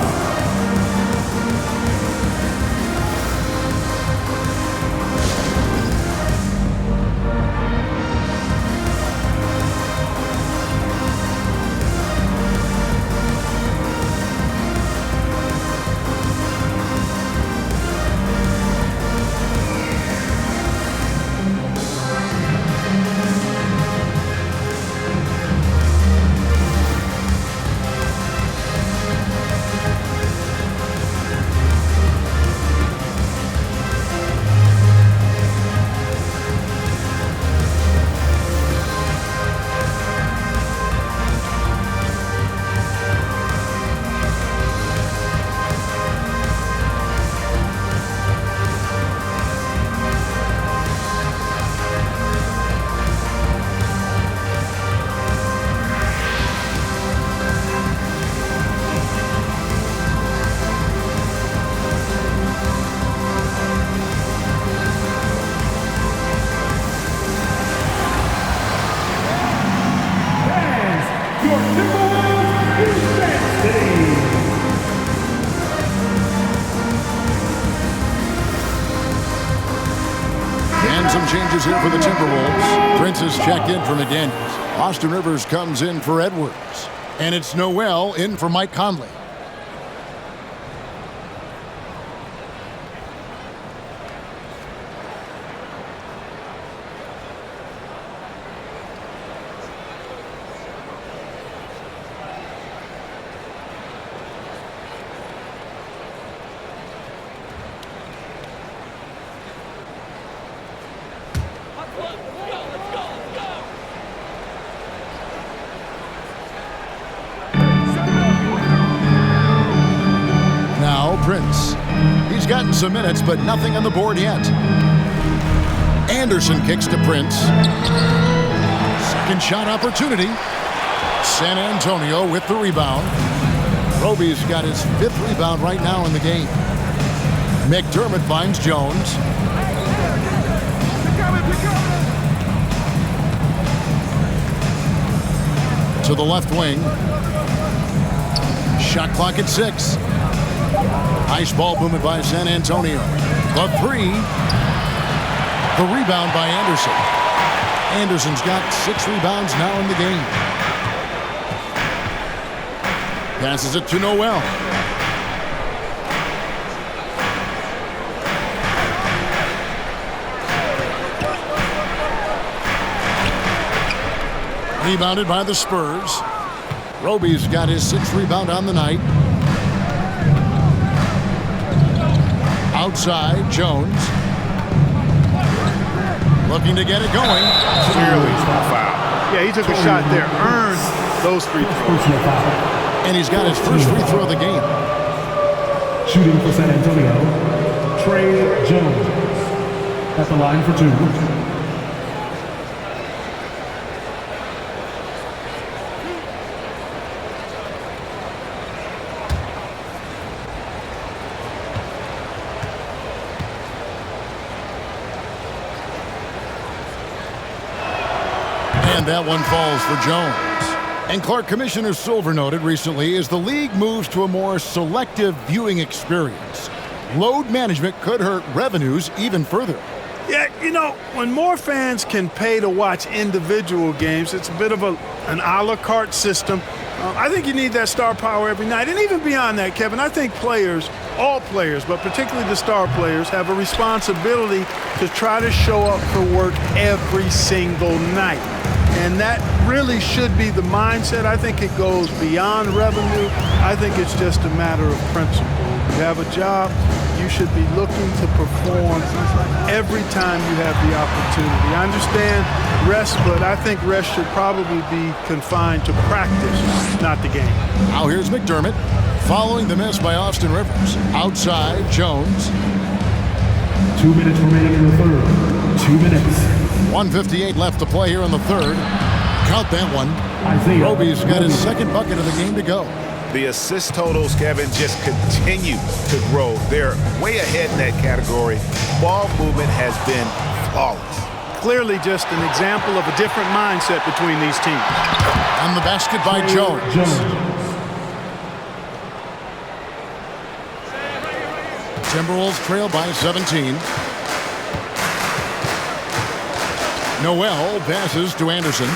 Some changes here for the Timberwolves. Prince is checked in for McDaniels. Austin Rivers comes in for Edwards. And it's Noel in for Mike Conley. Prince. He's gotten some minutes, but nothing on the board yet. Anderson kicks to Prince. Second shot opportunity. San Antonio with the rebound. Roby's got his 5th rebound right now in the game. McDermott finds Jones. To the left wing. Shot clock at 6. Nice ball movement by San Antonio. The 3. The rebound by Anderson. Anderson's got 6 rebounds now in the game. Passes it to Noel. Rebounded by the Spurs. Roby's got his 6th rebound on the night. Outside, Jones. Looking to get it going. Clearly foul. Yeah, he took a shot there. Earned those free throws. And he's got his first free throw of the game. Shooting for San Antonio, Trey Jones. At the line for 2. And that one falls for Jones. And Clark, Commissioner Silver noted recently, as the league moves to a more selective viewing experience, load management could hurt revenues even further. Yeah, you know, when more fans can pay to watch individual games, it's a bit of an a la carte system. I think you need that star power every night. And even beyond that, Kevin, I think players, all players, but particularly the star players, have a responsibility to try to show up for work every single night. And that really should be the mindset. I think it goes beyond revenue. I think it's just a matter of principle. You have a job, you should be looking to perform every time you have the opportunity. I understand rest, but I think rest should probably be confined to practice, not the game. Now here's McDermott, following the miss by Austin Rivers. Outside, Jones. 2 minutes remaining in the third. 2 minutes. 1:58 left to play here in the third. Count that one. Roby's got his 2nd bucket of the game to go. The assist totals, Kevin, just continue to grow. They're way ahead in that category. Ball movement has been flawless. Clearly just an example of a different mindset between these teams. And the basket by Jones. Timberwolves trail by 17. Noel passes to Anderson.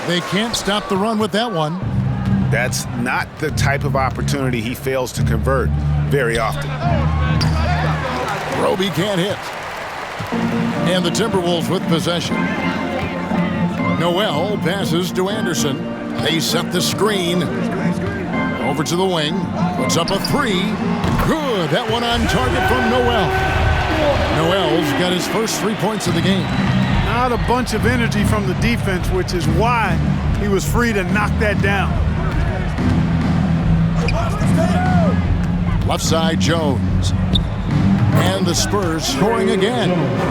They can't stop the run with that one. That's not the type of opportunity he fails to convert very often. Roby can't hit. And the Timberwolves with possession. Noel passes to Anderson. They set the screen. Over to the wing. Puts up a 3. Good. That one on target from Noel. Noel's got his first 3 points of the game. Not a bunch of energy from the defense, which is why he was free to knock that down. Left side, Jones. And the Spurs scoring again.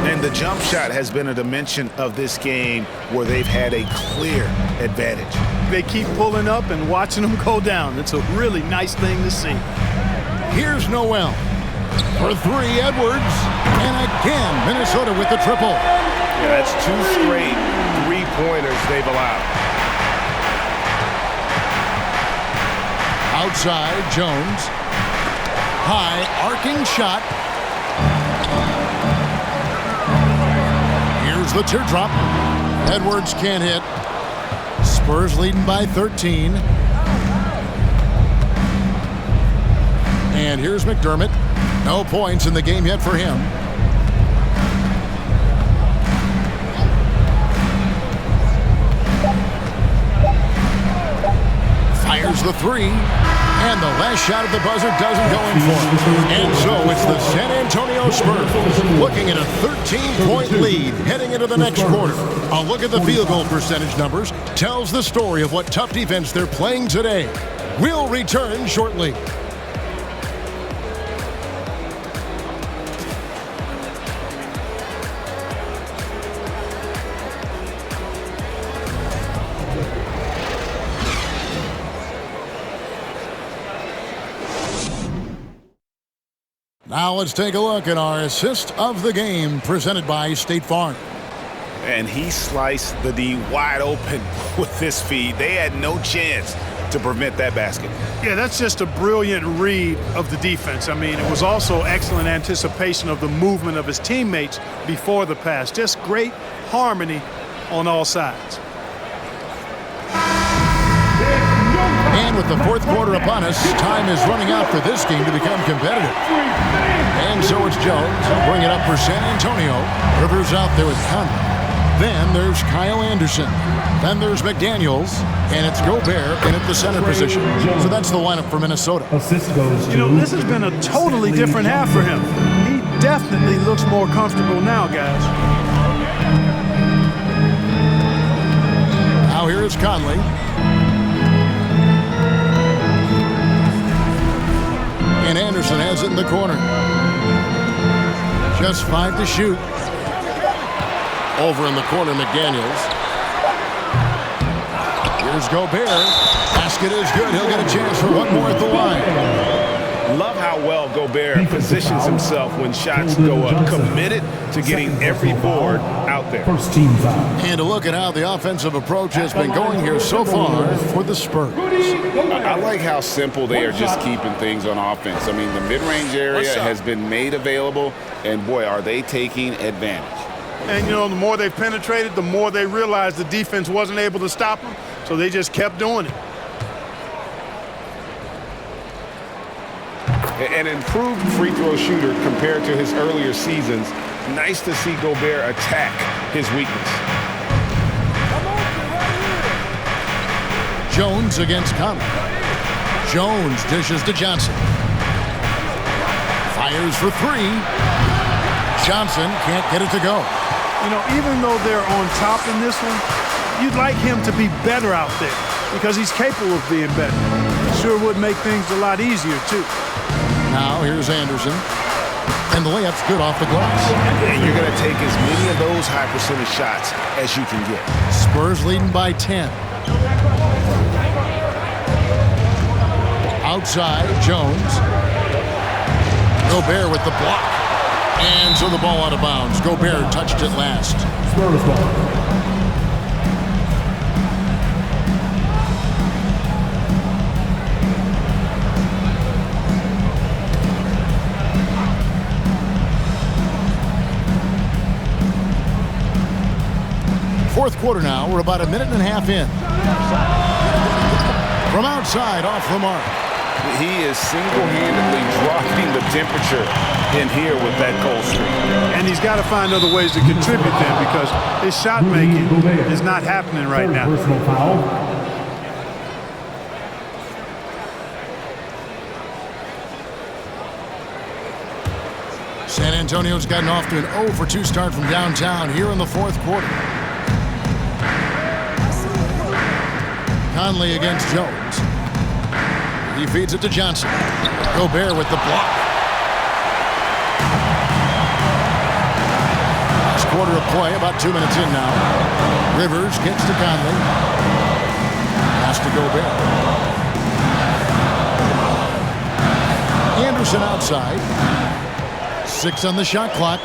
And the jump shot has been a dimension of this game where they've had a clear advantage. They keep pulling up and watching them go down. It's a really nice thing to see. Here's Noel. For 3, Edwards. And again, Minnesota with the triple. Yeah, that's 2 straight 3-pointers they've allowed. Outside, Jones. High, arcing shot. Here's the teardrop. Edwards can't hit. Spurs leading by 13. And here's McDermott. No points in the game yet for him. Fires the 3. And the last shot at the buzzer doesn't go in for him. And so it's the San Antonio Spurs looking at a 13-point lead heading into the next quarter. A look at the field goal percentage numbers tells the story of what tough defense they're playing today. We'll return shortly. Now let's take a look at our assist of the game presented by State Farm. And he sliced the D wide open with this feed. They had no chance to prevent that basket. Yeah, that's just a brilliant read of the defense. I mean, it was also excellent anticipation of the movement of his teammates before the pass. Just great harmony on all sides. And with the fourth quarter upon us, time is running out for this game to become competitive. And so it's Jones. He'll bring it up for San Antonio. Rivers out there with Conley. Then there's Kyle Anderson. Then there's McDaniels. And it's Gobert in at the center position. So that's the lineup for Minnesota. You know, this has been a totally different half for him. He definitely looks more comfortable now, guys. Now here is Conley. And Anderson has it in the corner. Just 5 to shoot. Over in the corner, McDaniels. Here's Gobert. Basket is good. He'll get a chance for one more at the line. Love how well Gobert positions himself when shots go up. Committed to getting every board out there. And to look at how the offensive approach has been going here so far for the Spurs. I like how simple they are just keeping things on offense. I mean, the mid-range area has been made available, and boy, are they taking advantage. And, you know, the more they penetrated, the more they realized the defense wasn't able to stop them, so they just kept doing it. An improved free throw shooter compared to his earlier seasons. Nice to see Gobert attack his weakness. Jones against Conley. Jones dishes to Johnson. Fires for 3. Johnson can't get it to go. You know, even though they're on top in this one, you'd like him to be better out there because he's capable of being better. Sure would make things a lot easier, too. Now here's Anderson. And the layup's good off the glass. And you're going to take as many of those high percentage shots as you can get. Spurs leading by 10. Outside, Jones. Gobert with the block. And so the ball out of bounds. Gobert touched it last. Spurs ball. Fourth quarter now. We're about a minute and a half in. From outside, off the mark. He is single-handedly dropping the temperature in here with that cold streak. And he's got to find other ways to contribute then because his shot making is not happening right now. Personal foul. San Antonio's gotten off to an 0 for 2 start from downtown here in the fourth quarter. Conley against Jones. He feeds it to Johnson. Gobert with the block. Last quarter of play, about 2 minutes in now. Rivers gets to Conley. Pass to Gobert. Anderson outside. 6 on the shot clock.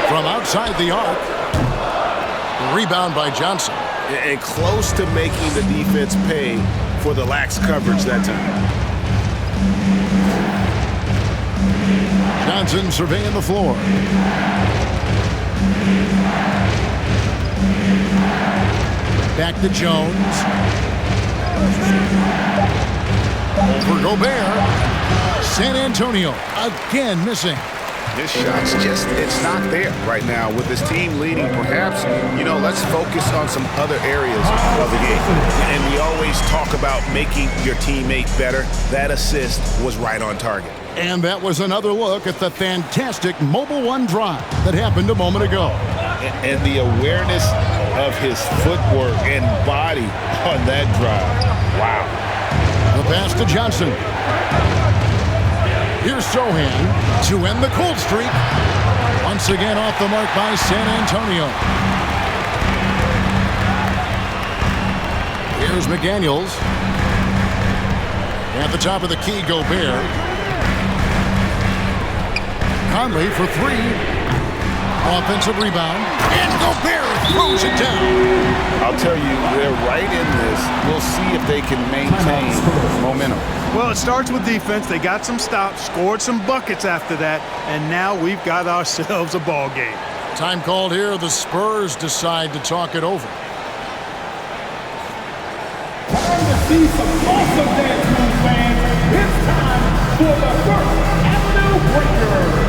From outside the arc. Rebound by Johnson. And close to making the defense pay for the lax coverage that time. Johnson surveying the floor. Back to Jones. Over Gobert. San Antonio again missing. His shot's just, it's not there right now. With his team leading, perhaps, let's focus on some other areas of the game. And we always talk about making your teammate better. That assist was right on target. And that was another look at the fantastic Mobile One drive that happened a moment ago. And the awareness of his footwork and body on that drive. Wow. The pass to Johnson. Here's Sohan to end the cold streak. Once again off the mark by San Antonio. Here's McDaniels. At the top of the key, Gobert. Conley for three. Offensive rebound. And Gobert throws it down. I'll tell you, they're right in this. We'll see if they can maintain momentum. Well, it starts with defense. They got some stops, scored some buckets after that, and now we've got ourselves a ball game. Time called here. The Spurs decide to talk it over. Time to see some awesome dance moves, fans. It's time for the First Avenue Breakers.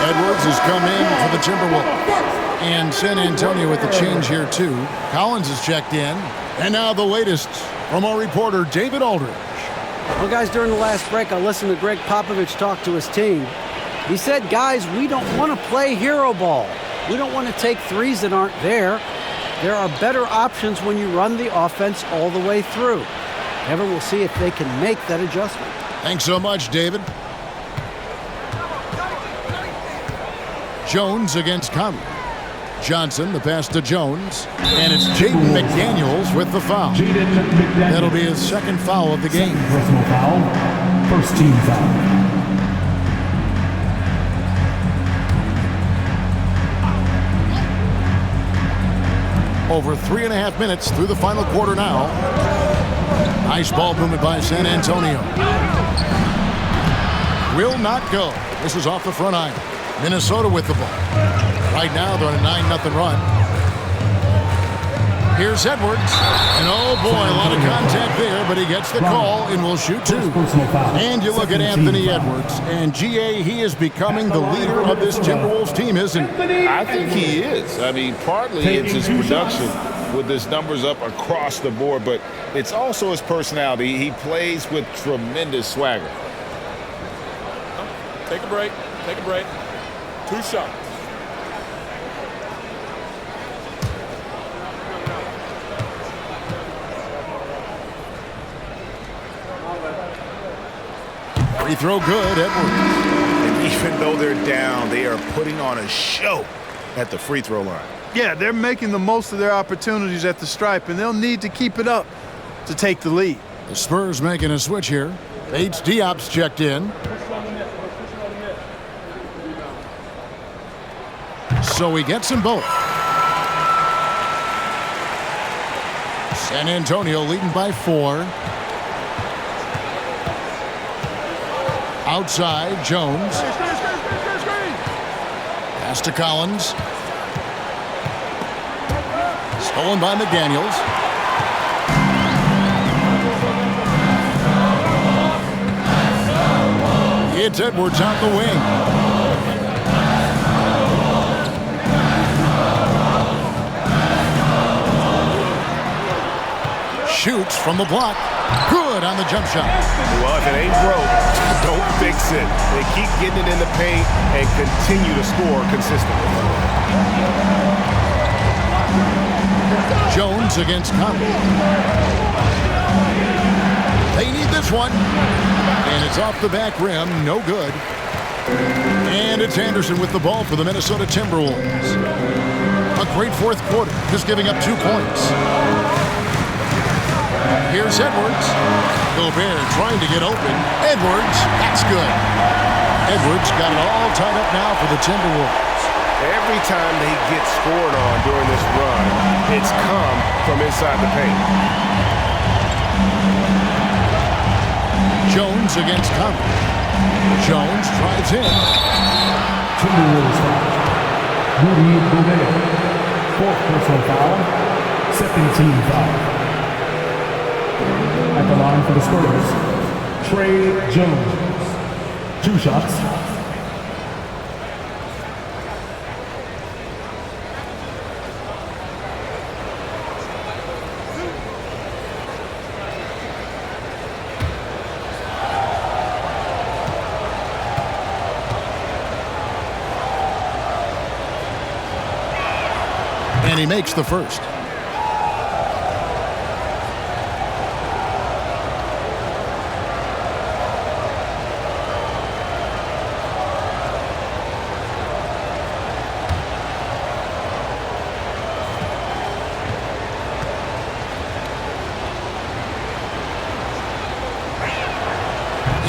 Edwards has come in for the Timberwolves. And San Antonio with the change here, too. Collins has checked in. And now the latest from our reporter, David Aldridge. Well, guys, during the last break, I listened to Greg Popovich talk to his team. He said, guys, we don't want to play hero ball. We don't want to take threes that aren't there. There are better options when you run the offense all the way through. Ever will see if they can make that adjustment. Thanks so much, David. Jones against Conley. Johnson, the pass to Jones. And it's Jaden McDaniels with the foul. That'll be his second foul of the game. Personal foul. First team foul. Over 3.5 minutes through the final quarter now. Nice ball movement by San Antonio. Will not go. This is off the front iron. Minnesota with the ball. Right now they're on a 9-0 run. Here's Edwards. And oh boy, a lot of contact there, but he gets the call and will shoot two. And you look at Anthony Edwards. And GA, he is becoming the leader of this Timberwolves team, isn't he? I think he is. I mean, partly it's his production with his numbers up across the board, but it's also his personality. He plays with tremendous swagger. Take a break. Take a break. 2 shots. Free throw good, Edwards. And even though they're down, they are putting on a show at the free throw line. Yeah, they're making the most of their opportunities at the stripe, and they'll need to keep it up to take the lead. The Spurs making a switch here. H. Diop's checked in. So he gets them both. San Antonio leading by 4. Outside, Jones. Pass to Collins. Stolen by McDaniels. It's Edwards out the wing. shoots from the block. Good on the jump shot. Well, if it ain't broke, don't fix it. They keep getting it in the paint and continue to score consistently. Jones against Conley. They need this one. And it's off the back rim. No good. And it's Anderson with the ball for the Minnesota Timberwolves. A great fourth quarter, just giving up 2 points. Here's Edwards. Gobert trying to get open. Edwards, that's good. Edwards got it all tied up now for the Timberwolves. Every time they get scored on during this run, it's come from inside the paint. Jones against Conley. Jones drives in. Timberwolves foul. Rudy Gobert. 4th personal foul. 2nd team foul. At the line for the Spurs, Trey Jones. 2 shots. And he makes the first.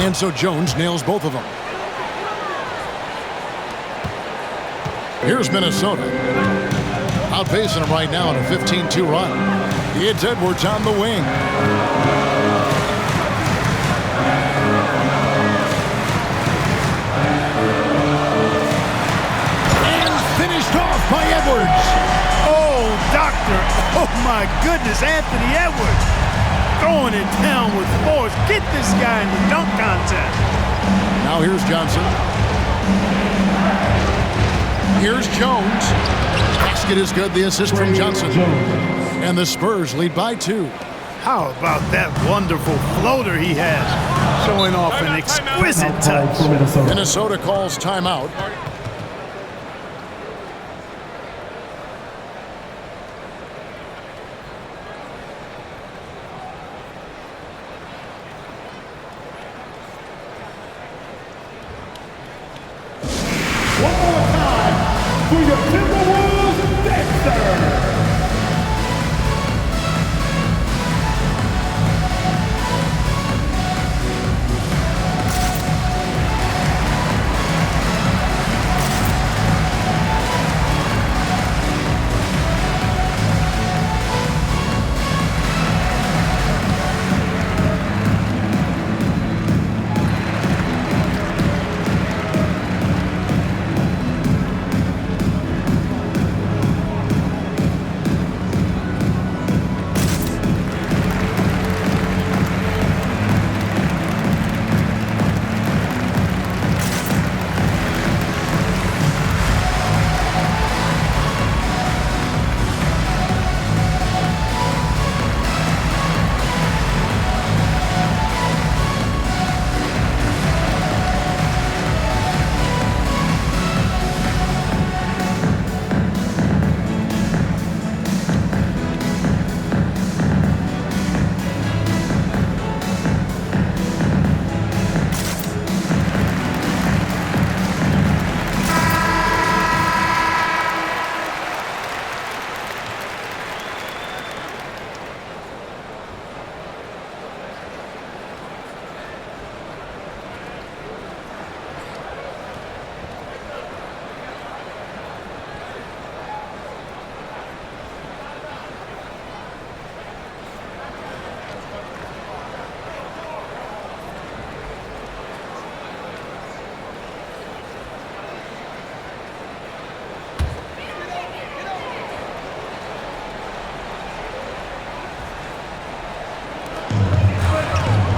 And so Jones nails both of them. Here's Minnesota. Outpacing them right now in a 15-2 run. It's Edwards on the wing. And finished off by Edwards. Oh, doctor. Oh, my goodness, Anthony Edwards. Throwing it down with force. Get this guy in the dunk contest. Now here's Johnson. Here's Jones. Basket is good. The assist from Johnson. And the Spurs lead by 2. How about that wonderful floater he has? Showing off an exquisite touch. Minnesota calls timeout. One more time for your Timberwolves dancer.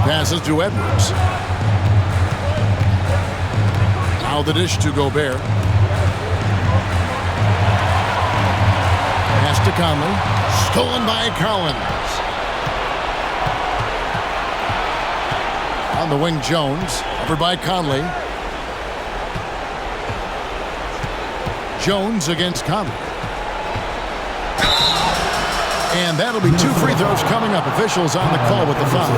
Passes to Edwards. Now the dish to Gobert. Pass to Conley. Stolen by Collins. On the wing, Jones. Covered by Conley. Jones against Conley. And that'll be 2 free throws coming up. Officials on the call with the foul.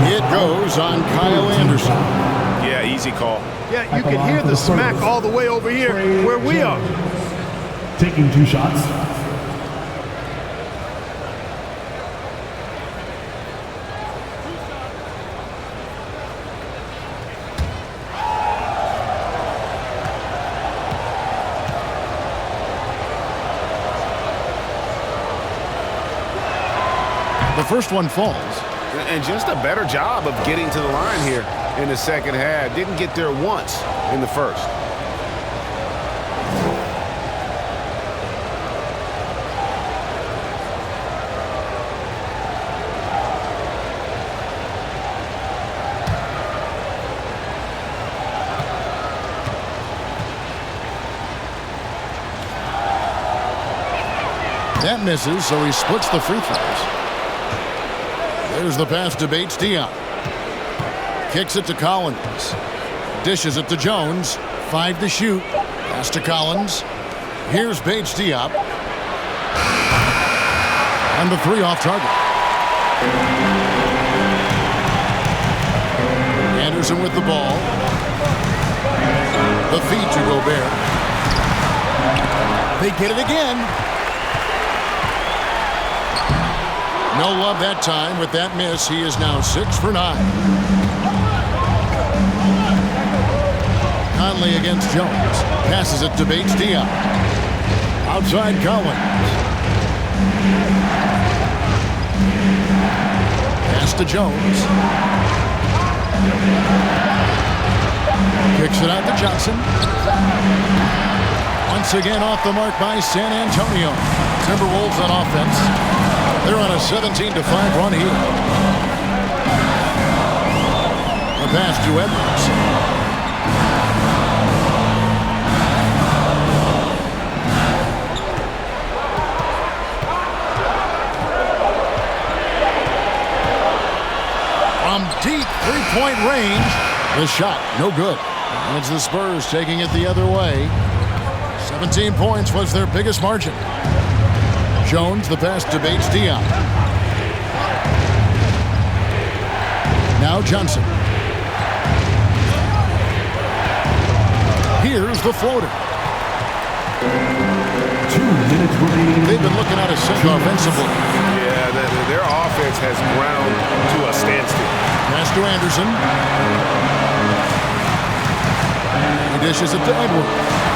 It goes on Kyle Anderson. Yeah, easy call. Yeah, you can hear the smack all the way over here where we are. Taking 2 shots. The first one falls. And just a better job of getting to the line here in the second half. Didn't get there once in the first. That misses, so he splits the free throws. There's the pass to Bates Diop. Kicks it to Collins. Dishes it to Jones. 5 to shoot. Pass to Collins. Here's Bates Diop. And the 3 off target. Anderson with the ball. The feed to Gobert. They get it again. No love that time. With that miss, he is now 6 for 9. Conley against Jones. Passes it to Bates Diop. Outside Collins. Pass to Jones. Kicks it out to Johnson. Once again off the mark by San Antonio. Timberwolves on offense. They're on a 17-5 run here. The pass to Edwards. From deep three-point range, the shot, no good. And it's the Spurs taking it the other way. 17 points was their biggest margin. Jones, the pass to Bates Diop. Now Johnson. Here's the floater. 2 minutes remaining. They've been looking at a set offensively. Yeah, their offense has ground to a standstill. Pass to Anderson. He dishes it to Edwards.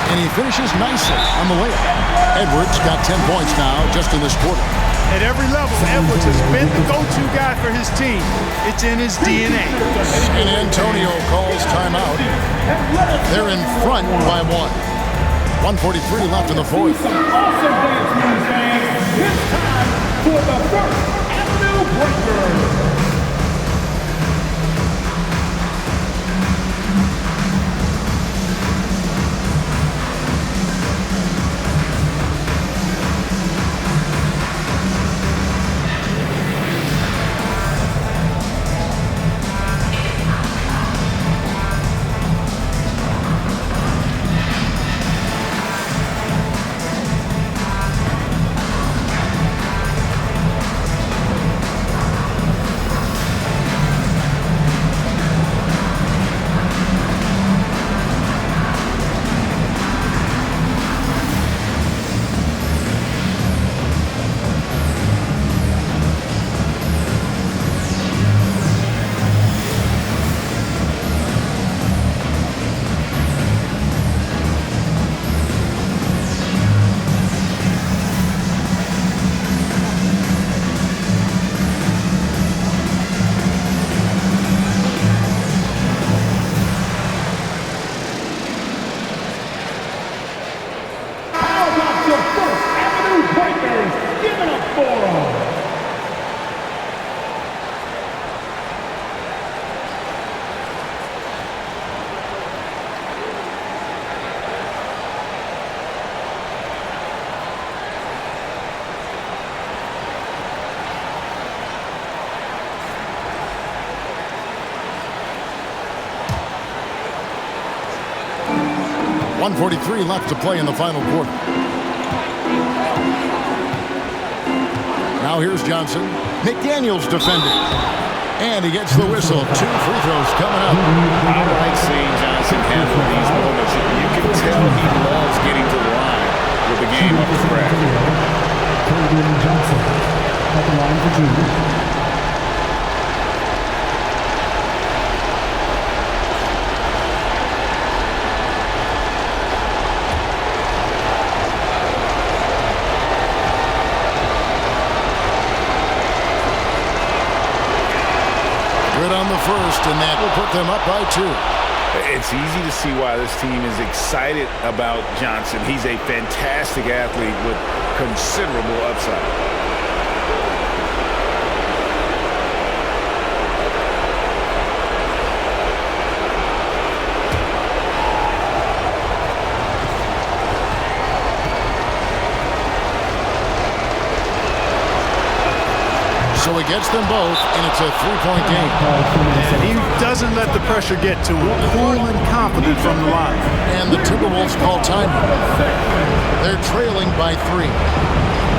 And he finishes nicely on the layup. Edwards got 10 points now just in this quarter. At every level, Edwards has been the go-to guy for his team. It's in his DNA. San Antonio calls timeout. They're in front by 1. 1:43 left in the fourth. Some awesome dance moves, fans. It's time for the First Avenue Breaker. 1:43 left to play in the final quarter. Now here's Johnson. McDaniels defending. And he gets the whistle. 2 free throws coming up. I like seeing Johnson handle these moments. You can tell he loves getting to the line with the game up to scratch. Johnson at the line for 2. On the first, and that will put them up by 2. It's easy to see why this team is excited about Johnson. He's a fantastic athlete with considerable upside. So he gets them both, and it's a 3-point game. And he doesn't let the pressure get to him. Cool and confident from the line. And the Timberwolves call time. They're trailing by 3.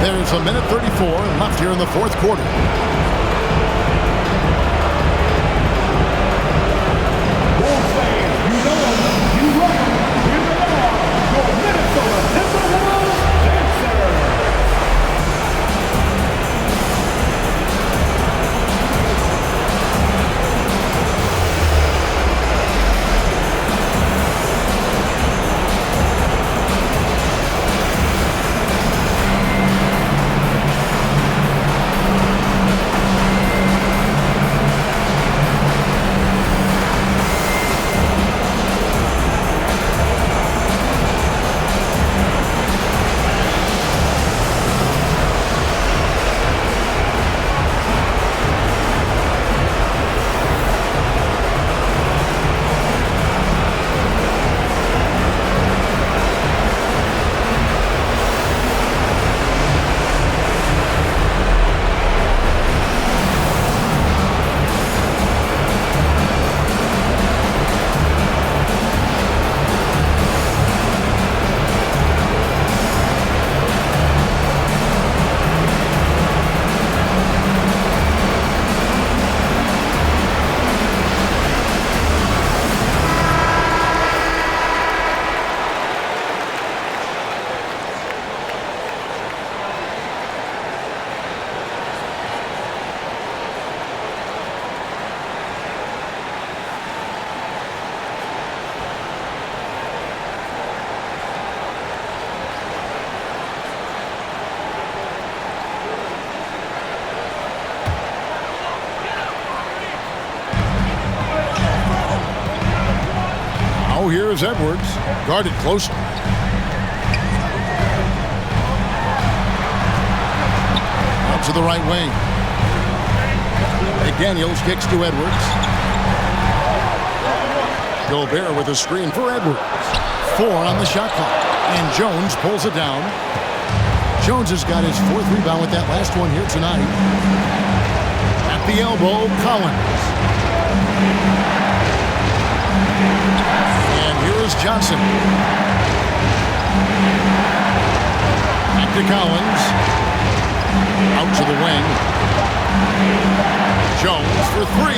There's a minute 34 left here in the fourth quarter. Wolves fans, you know him, you love him. Here they are, your Minnesota Timberwolves dancer. Now here is Edwards, guarded closely. Out to the right wing. McDaniels kicks to Edwards. Gobert with a screen for Edwards. 4 on the shot clock. And Jones pulls it down. Jones has got his 4th rebound with that last one here tonight. At the elbow, Collins. And here is Johnson. Back to Collins. Out to the wing. Jones for 3.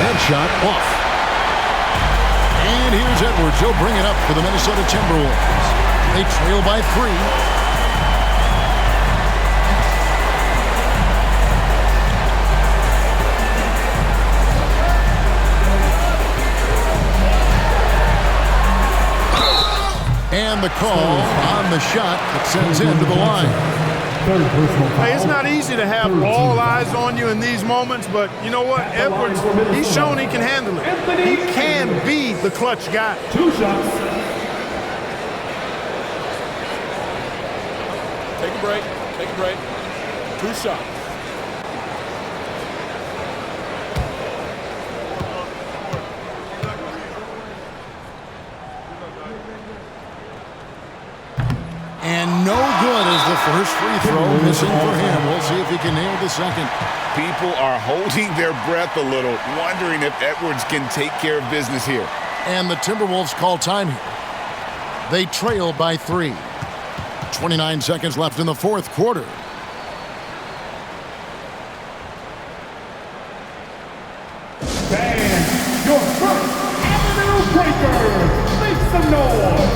Headshot off. And here's Edwards. He'll bring it up for the Minnesota Timberwolves. They trail by 3. And the call on the shot that sends into the line. Hey, it's not easy to have all eyes on you in these moments, but you know what? Edwards, he's shown he can handle it. He can be the clutch guy. 2 shots. Take a break. Take a break. 2 shots. And no good as the first free throw missing for him. We'll see if he can nail the second. People are holding their breath a little, wondering if Edwards can take care of business here. And the Timberwolves call time here. They trail by 3. 29 seconds left in the fourth quarter. And your first Avenue Breakers, make some noise.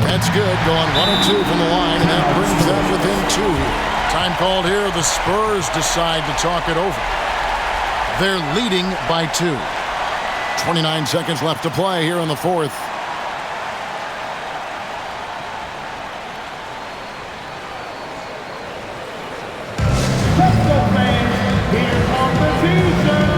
That's good, going 1 and 2 from the line, and that brings them within 2 here. Time called here, the Spurs decide to talk it over. They're leading by 2. 29 seconds left to play here in the fourth. Let's go, fans. Here come the T-shirts.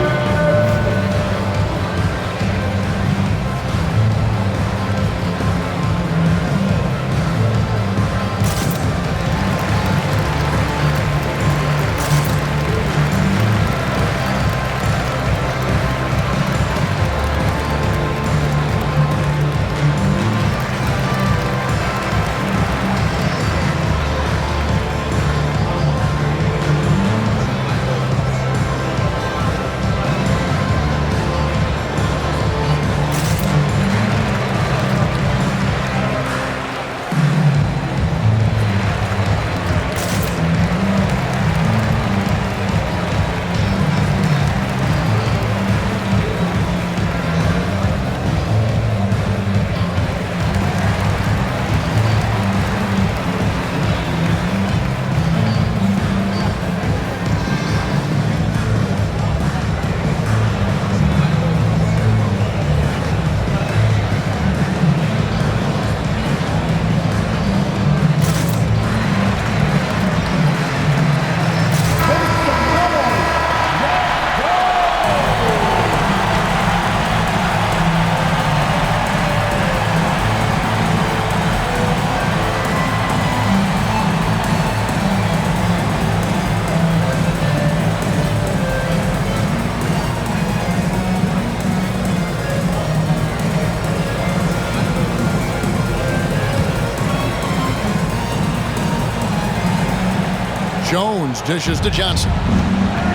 Jones dishes to Johnson.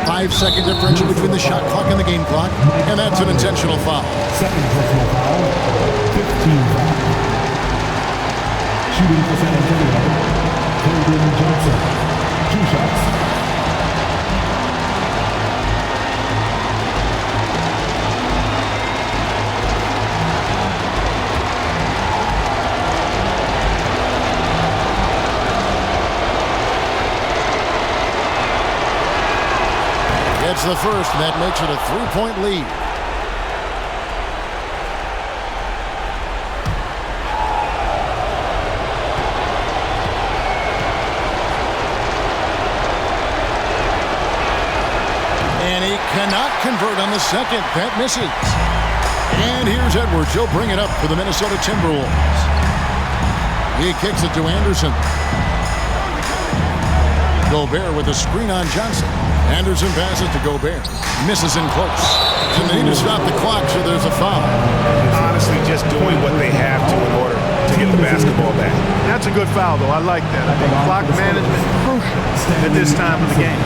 5-second differential between the shot clock and the game clock, and that's an intentional foul. Second personal foul, 15 foul. Shooting for San Antonio, Johnson, 2 shots. Gets the first, and that makes it a 3-point lead. And he cannot convert on the second. That misses. And here's Edwards. He'll bring it up for the Minnesota Timberwolves. He kicks it to Anderson. Gobert with a screen on Johnson. Anderson passes to Gobert. Misses in close. And they need to stop the clock, so there's a foul. Honestly, just doing what they have to in order to get the basketball back. That's a good foul, though. I like that. I think clock management is crucial at this time of the game.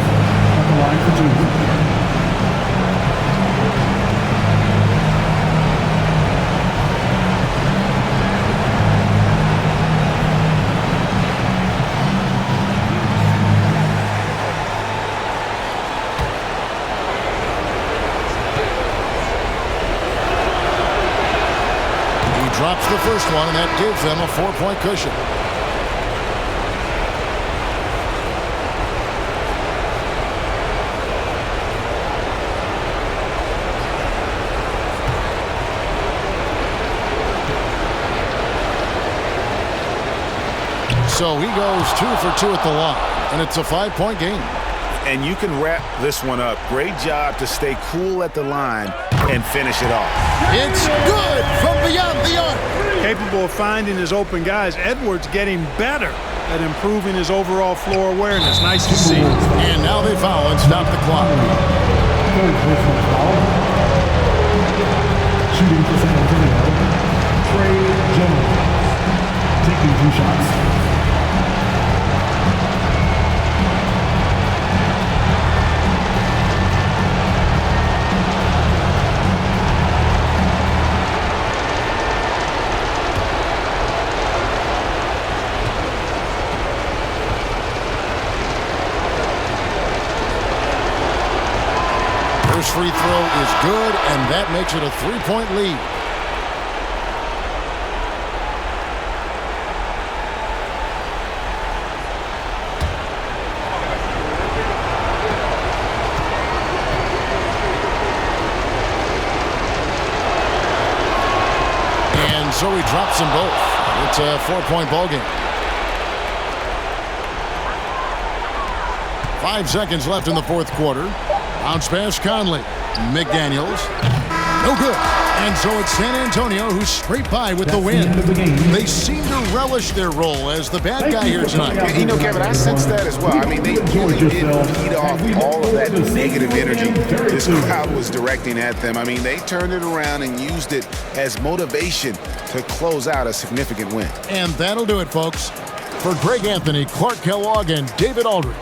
Drops the first one, and that gives them a 4-point cushion. So he goes 2 for 2 at the line, and it's a 5-point game. And you can wrap this one up. Great job to stay cool at the line and finish it off. It's good from beyond the arc. Capable of finding his open guys. Edwards getting better at improving his overall floor awareness. Nice to see. And now they foul and stop the clock. Shooting for San Antonio, Trey Jones. Taking 2 shots. First free throw is good, and that makes it a 3-point lead. And so he drops them both. It's a 4-point ball game. 5 seconds left in the fourth quarter. Bounce pass Conley. McDaniels. No good. And so it's San Antonio who scrape by with the win. They seem to relish their role as the bad guy here tonight. You know, Kevin, I sense that as well. I mean, they really did feed off all of that negative energy this crowd was directing at them. I mean, they turned it around and used it as motivation to close out a significant win. And that'll do it, folks. For Greg Anthony, Clark Kellogg, and David Aldridge,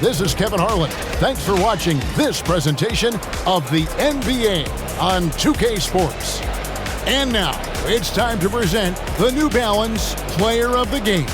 this is Kevin Harlan. Thanks for watching this presentation of the NBA on 2K Sports. And now, it's time to present the New Balance Player of the Game.